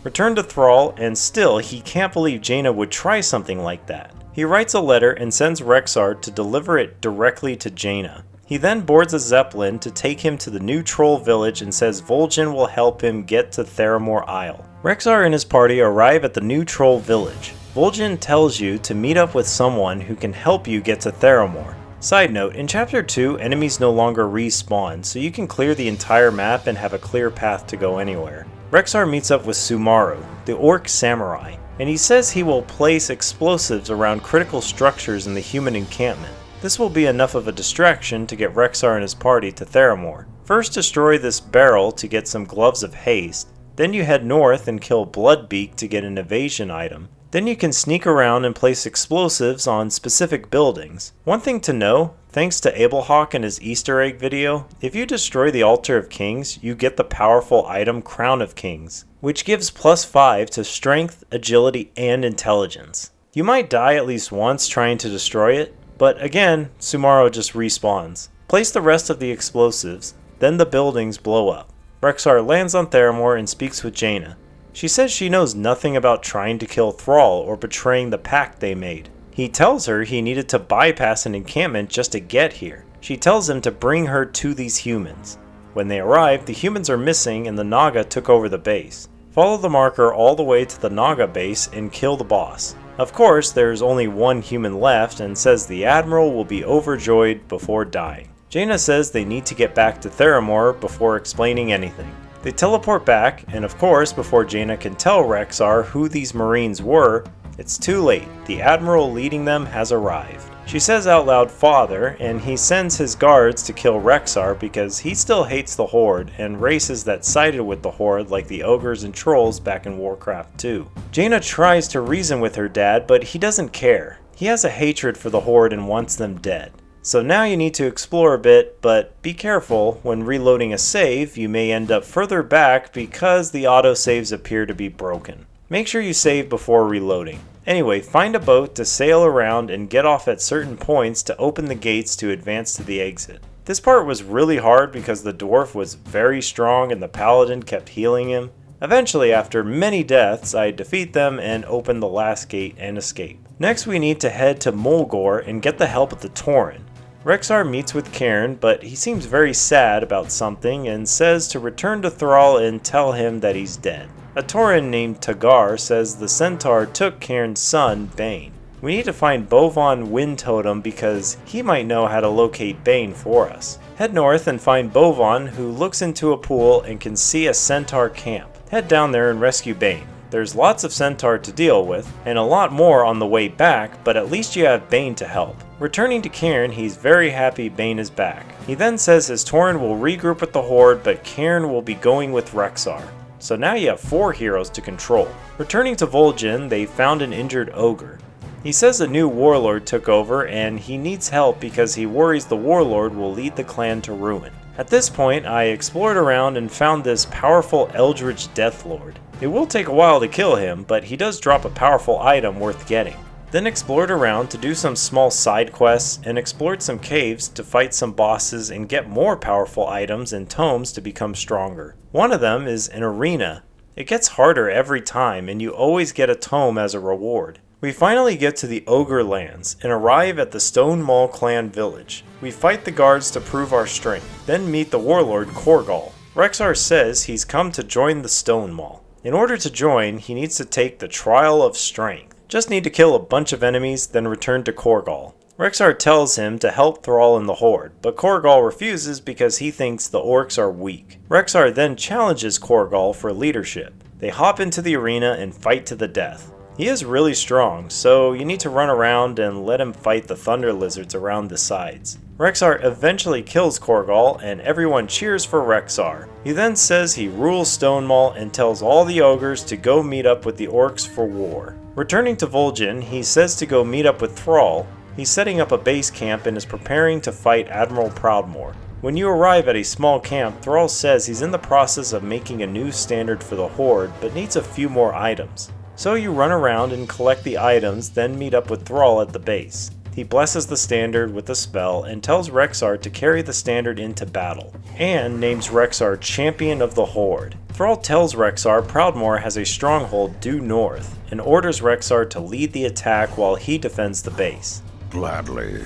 C: Return to Thrall, and still he can't believe Jaina would try something like that. He writes a letter and sends Rexxar to deliver it directly to Jaina. He then boards a zeppelin to take him to the new troll village and says Vol'jin will help him get to Theramore Isle. Rexxar and his party arrive at the new troll village. Vol'jin tells you to meet up with someone who can help you get to Theramore. Side note, in Chapter 2, enemies no longer respawn, so you can clear the entire map and have a clear path to go anywhere. Rexxar meets up with Sumaru, the orc samurai, and he says he will place explosives around critical structures in the human encampment. This will be enough of a distraction to get Rexxar and his party to Theramore. First destroy this barrel to get some gloves of haste, then you head north and kill Bloodbeak to get an evasion item. Then you can sneak around and place explosives on specific buildings. One thing to know, thanks to Abelhawk and his Easter egg video, if you destroy the Altar of Kings, you get the powerful item Crown of Kings, which gives +5 to strength, agility, and intelligence. You might die at least once trying to destroy it, but again, Sumaru just respawns. Place the rest of the explosives, then the buildings blow up. Rexxar lands on Theramore and speaks with Jaina. She says she knows nothing about trying to kill Thrall or betraying the pact they made. He tells her he needed to bypass an encampment just to get here. She tells him to bring her to these humans. When they arrive, the humans are missing and the Naga took over the base. Follow the marker all the way to the Naga base and kill the boss. Of course, there's only one human left and says the Admiral will be overjoyed before dying. Jaina says they need to get back to Theramore before explaining anything. They teleport back, and of course, before Jaina can tell Rexxar who these Marines were, it's too late. The Admiral leading them has arrived. She says out loud "Father," and he sends his guards to kill Rexxar because he still hates the Horde and races that sided with the Horde like the ogres and trolls back in Warcraft 2. Jaina tries to reason with her dad, but he doesn't care. He has a hatred for the Horde and wants them dead. So now you need to explore a bit, but be careful. When reloading a save, you may end up further back because the autosaves appear to be broken. Make sure you save before reloading. Anyway, find a boat to sail around and get off at certain points to open the gates to advance to the exit. This part was really hard because the dwarf was very strong and the paladin kept healing him. Eventually, after many deaths, I defeat them and open the last gate and escape. Next we need to head to Mulgore and get the help of the Tauren. Rexxar meets with Cairn, but he seems very sad about something and says to return to Thrall and tell him that he's dead. A Tauren named Tagar says the centaur took Cairn's son, Bane. We need to find Bovan Wind Totem because he might know how to locate Bane for us. Head north and find Bovan, who looks into a pool and can see a centaur camp. Head down there and rescue Bane. There's lots of centaur to deal with, and a lot more on the way back, but at least you have Bane to help. Returning to Cairn, he's very happy Bane is back. He then says his Tauren will regroup with the Horde, but Cairn will be going with Rexxar. So now you have 4 heroes to control. Returning to Vol'jin, they found an injured ogre. He says a new warlord took over and he needs help because he worries the warlord will lead the clan to ruin. At this point, I explored around and found this powerful Eldritch Deathlord. It will take a while to kill him, but he does drop a powerful item worth getting. Then explored around to do some small side quests and explored some caves to fight some bosses and get more powerful items and tomes to become stronger. One of them is an arena. It gets harder every time and you always get a tome as a reward. We finally get to the Ogre Lands and arrive at the Stone Maul clan village. We fight the guards to prove our strength, then meet the warlord Korgal. Rexxar says he's come to join the Stone Maul. In order to join, he needs to take the Trial of Strength. Just need to kill a bunch of enemies, then return to Korgal. Rexxar tells him to help Thrall and the Horde, but Korgal refuses because he thinks the orcs are weak. Rexxar then challenges Korgal for leadership. They hop into the arena and fight to the death. He is really strong, so you need to run around and let him fight the thunder lizards around the sides. Rexxar eventually kills Korgal and everyone cheers for Rexxar. He then says he rules Stone Maul and tells all the ogres to go meet up with the orcs for war. Returning to Vol'jin, he says to go meet up with Thrall. He's setting up a base camp and is preparing to fight Admiral Proudmoore. When you arrive at a small camp, Thrall says he's in the process of making a new standard for the Horde, but needs a few more items. So you run around and collect the items, then meet up with Thrall at the base. He blesses the standard with a spell and tells Rexxar to carry the standard into battle, and names Rexxar Champion of the Horde. Thrall tells Rexxar Proudmoore has a stronghold due north, and orders Rexxar to lead the attack while he defends the base.
E: Gladly.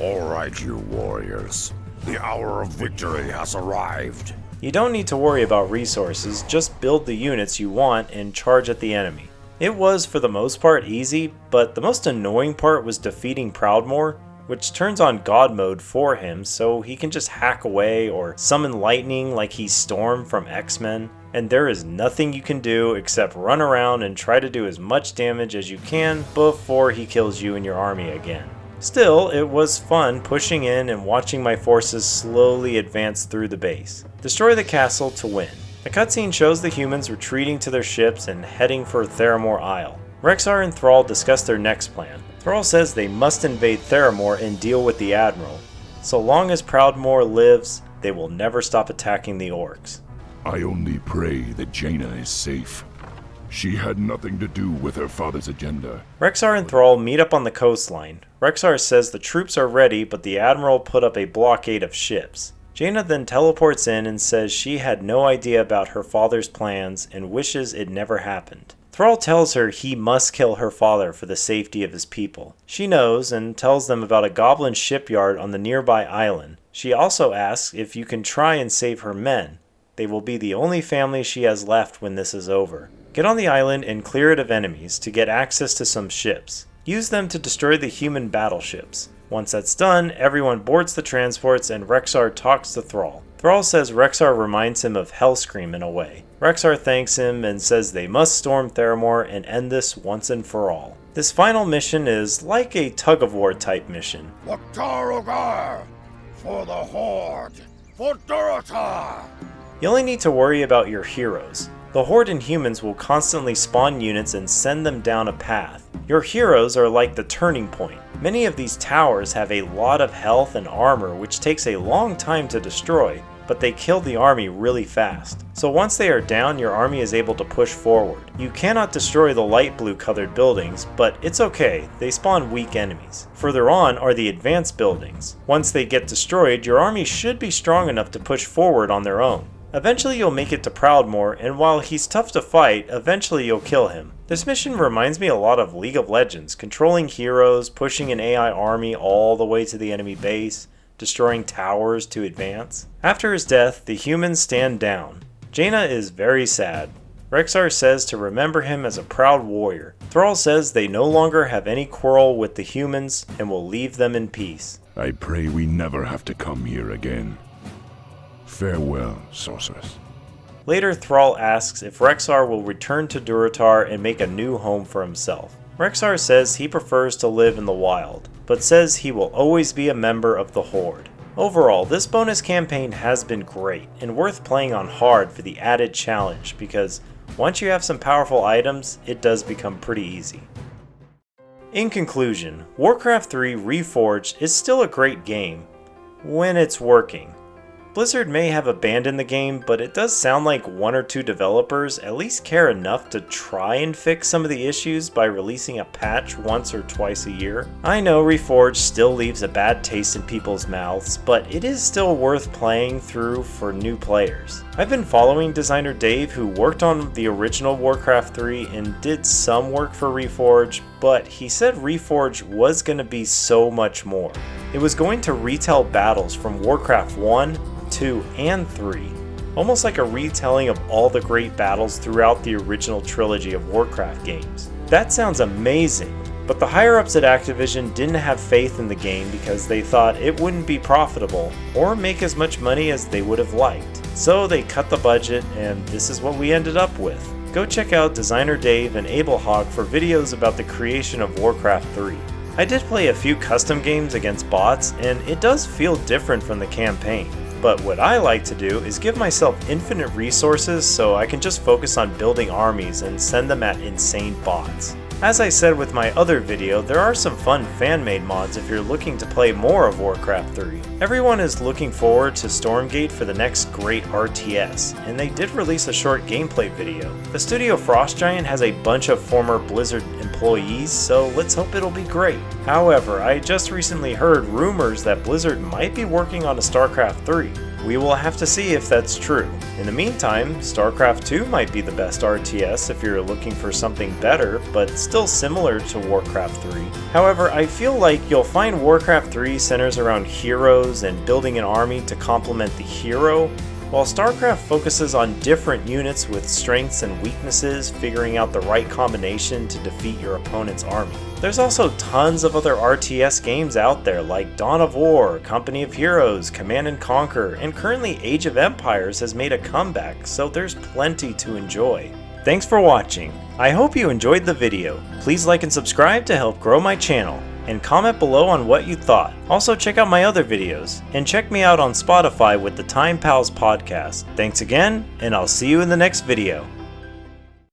E: All right, you warriors. The hour of victory has arrived.
C: You don't need to worry about resources, just build the units you want and charge at the enemy. It was for the most part easy, but the most annoying part was defeating Proudmoore, which turns on God mode for him so he can just hack away or summon lightning like he's Storm from X-Men, and there is nothing you can do except run around and try to do as much damage as you can before he kills you and your army again. Still, it was fun pushing in and watching my forces slowly advance through the base. Destroy the castle to win. The cutscene shows the humans retreating to their ships and heading for Theramore Isle. Rexxar and Thrall discuss their next plan. Thrall says they must invade Theramore and deal with the Admiral. So long as Proudmoore lives, they will never stop attacking the orcs.
D: I only pray that Jaina is safe. She had nothing to do with her father's agenda.
C: Rexxar and Thrall meet up on the coastline. Rexxar says the troops are ready, but the Admiral put up a blockade of ships. Jaina then teleports in and says she had no idea about her father's plans and wishes it never happened. Thrall tells her he must kill her father for the safety of his people. She knows and tells them about a goblin shipyard on the nearby island. She also asks if you can try and save her men. They will be the only family she has left when this is over. Get on the island and clear it of enemies to get access to some ships. Use them to destroy the human battleships. Once that's done, everyone boards the transports and Rexxar talks to Thrall. Thrall says Rexxar reminds him of Hellscream in a way. Rexxar thanks him and says they must storm Theramore and end this once and for all. This final mission is like a tug-of-war type mission.
P: Waktarugar! For the Horde! For Durotar!
C: You only need to worry about your heroes. The Horde and humans will constantly spawn units and send them down a path. Your heroes are like the turning point. Many of these towers have a lot of health and armor which takes a long time to destroy, but they kill the army really fast. So once they are down, your army is able to push forward. You cannot destroy the light blue colored buildings, but it's okay, they spawn weak enemies. Further on are the advanced buildings. Once they get destroyed, your army should be strong enough to push forward on their own. Eventually you'll make it to Proudmoore, and while he's tough to fight, eventually you'll kill him. This mission reminds me a lot of League of Legends, controlling heroes, pushing an AI army all the way to the enemy base, destroying towers to advance. After his death, the humans stand down. Jaina is very sad. Rexxar says to remember him as a proud warrior. Thrall says they no longer have any quarrel with the humans and will leave them in peace.
D: I pray we never have to come here again. Farewell, sorceress.
C: Later, Thrall asks if Rexxar will return to Durotar and make a new home for himself. Rexxar says he prefers to live in the wild, but says he will always be a member of the Horde. Overall, this bonus campaign has been great and worth playing on hard for the added challenge because once you have some powerful items, it does become pretty easy. In conclusion, Warcraft 3 Reforged is still a great game when it's working. Blizzard may have abandoned the game, but it does sound like one or two developers at least care enough to try and fix some of the issues by releasing a patch once or twice a year. I know Reforged still leaves a bad taste in people's mouths, but it is still worth playing through for new players. I've been following designer Dave, who worked on the original Warcraft 3 and did some work for Reforged, but he said Reforged was going to be so much more. It was going to retell battles from Warcraft 1, 2, and 3, almost like a retelling of all the great battles throughout the original trilogy of Warcraft games. That sounds amazing, but the higher-ups at Activision didn't have faith in the game because they thought it wouldn't be profitable or make as much money as they would have liked. So they cut the budget, and this is what we ended up with. Go check out Designer Dave and Ablehog for videos about the creation of Warcraft 3. I did play a few custom games against bots, and it does feel different from the campaign. But what I like to do is give myself infinite resources so I can just focus on building armies and send them at insane bots. As I said with my other video, there are some fun fan-made mods if you're looking to play more of Warcraft 3. Everyone is looking forward to Stormgate for the next great RTS, and they did release a short gameplay video. The studio Frost Giant has a bunch of former Blizzard employees, so let's hope it'll be great. However, I just recently heard rumors that Blizzard might be working on a StarCraft 3. We will have to see if that's true. In the meantime, StarCraft 2 might be the best RTS if you're looking for something better, but still similar to Warcraft 3. However, I feel like you'll find Warcraft 3 centers around heroes and building an army to complement the hero, while StarCraft focuses on different units with strengths and weaknesses, figuring out the right combination to defeat your opponent's army. There's also tons of other RTS games out there like Dawn of War, Company of Heroes, Command & Conquer, and currently Age of Empires has made a comeback, so there's plenty to enjoy. Thanks for watching. I hope you enjoyed the video. Please like and subscribe to help grow my channel, and comment below on what you thought. Also check out my other videos, and check me out on Spotify with the Time Pals podcast. Thanks again, and I'll see you in the next video.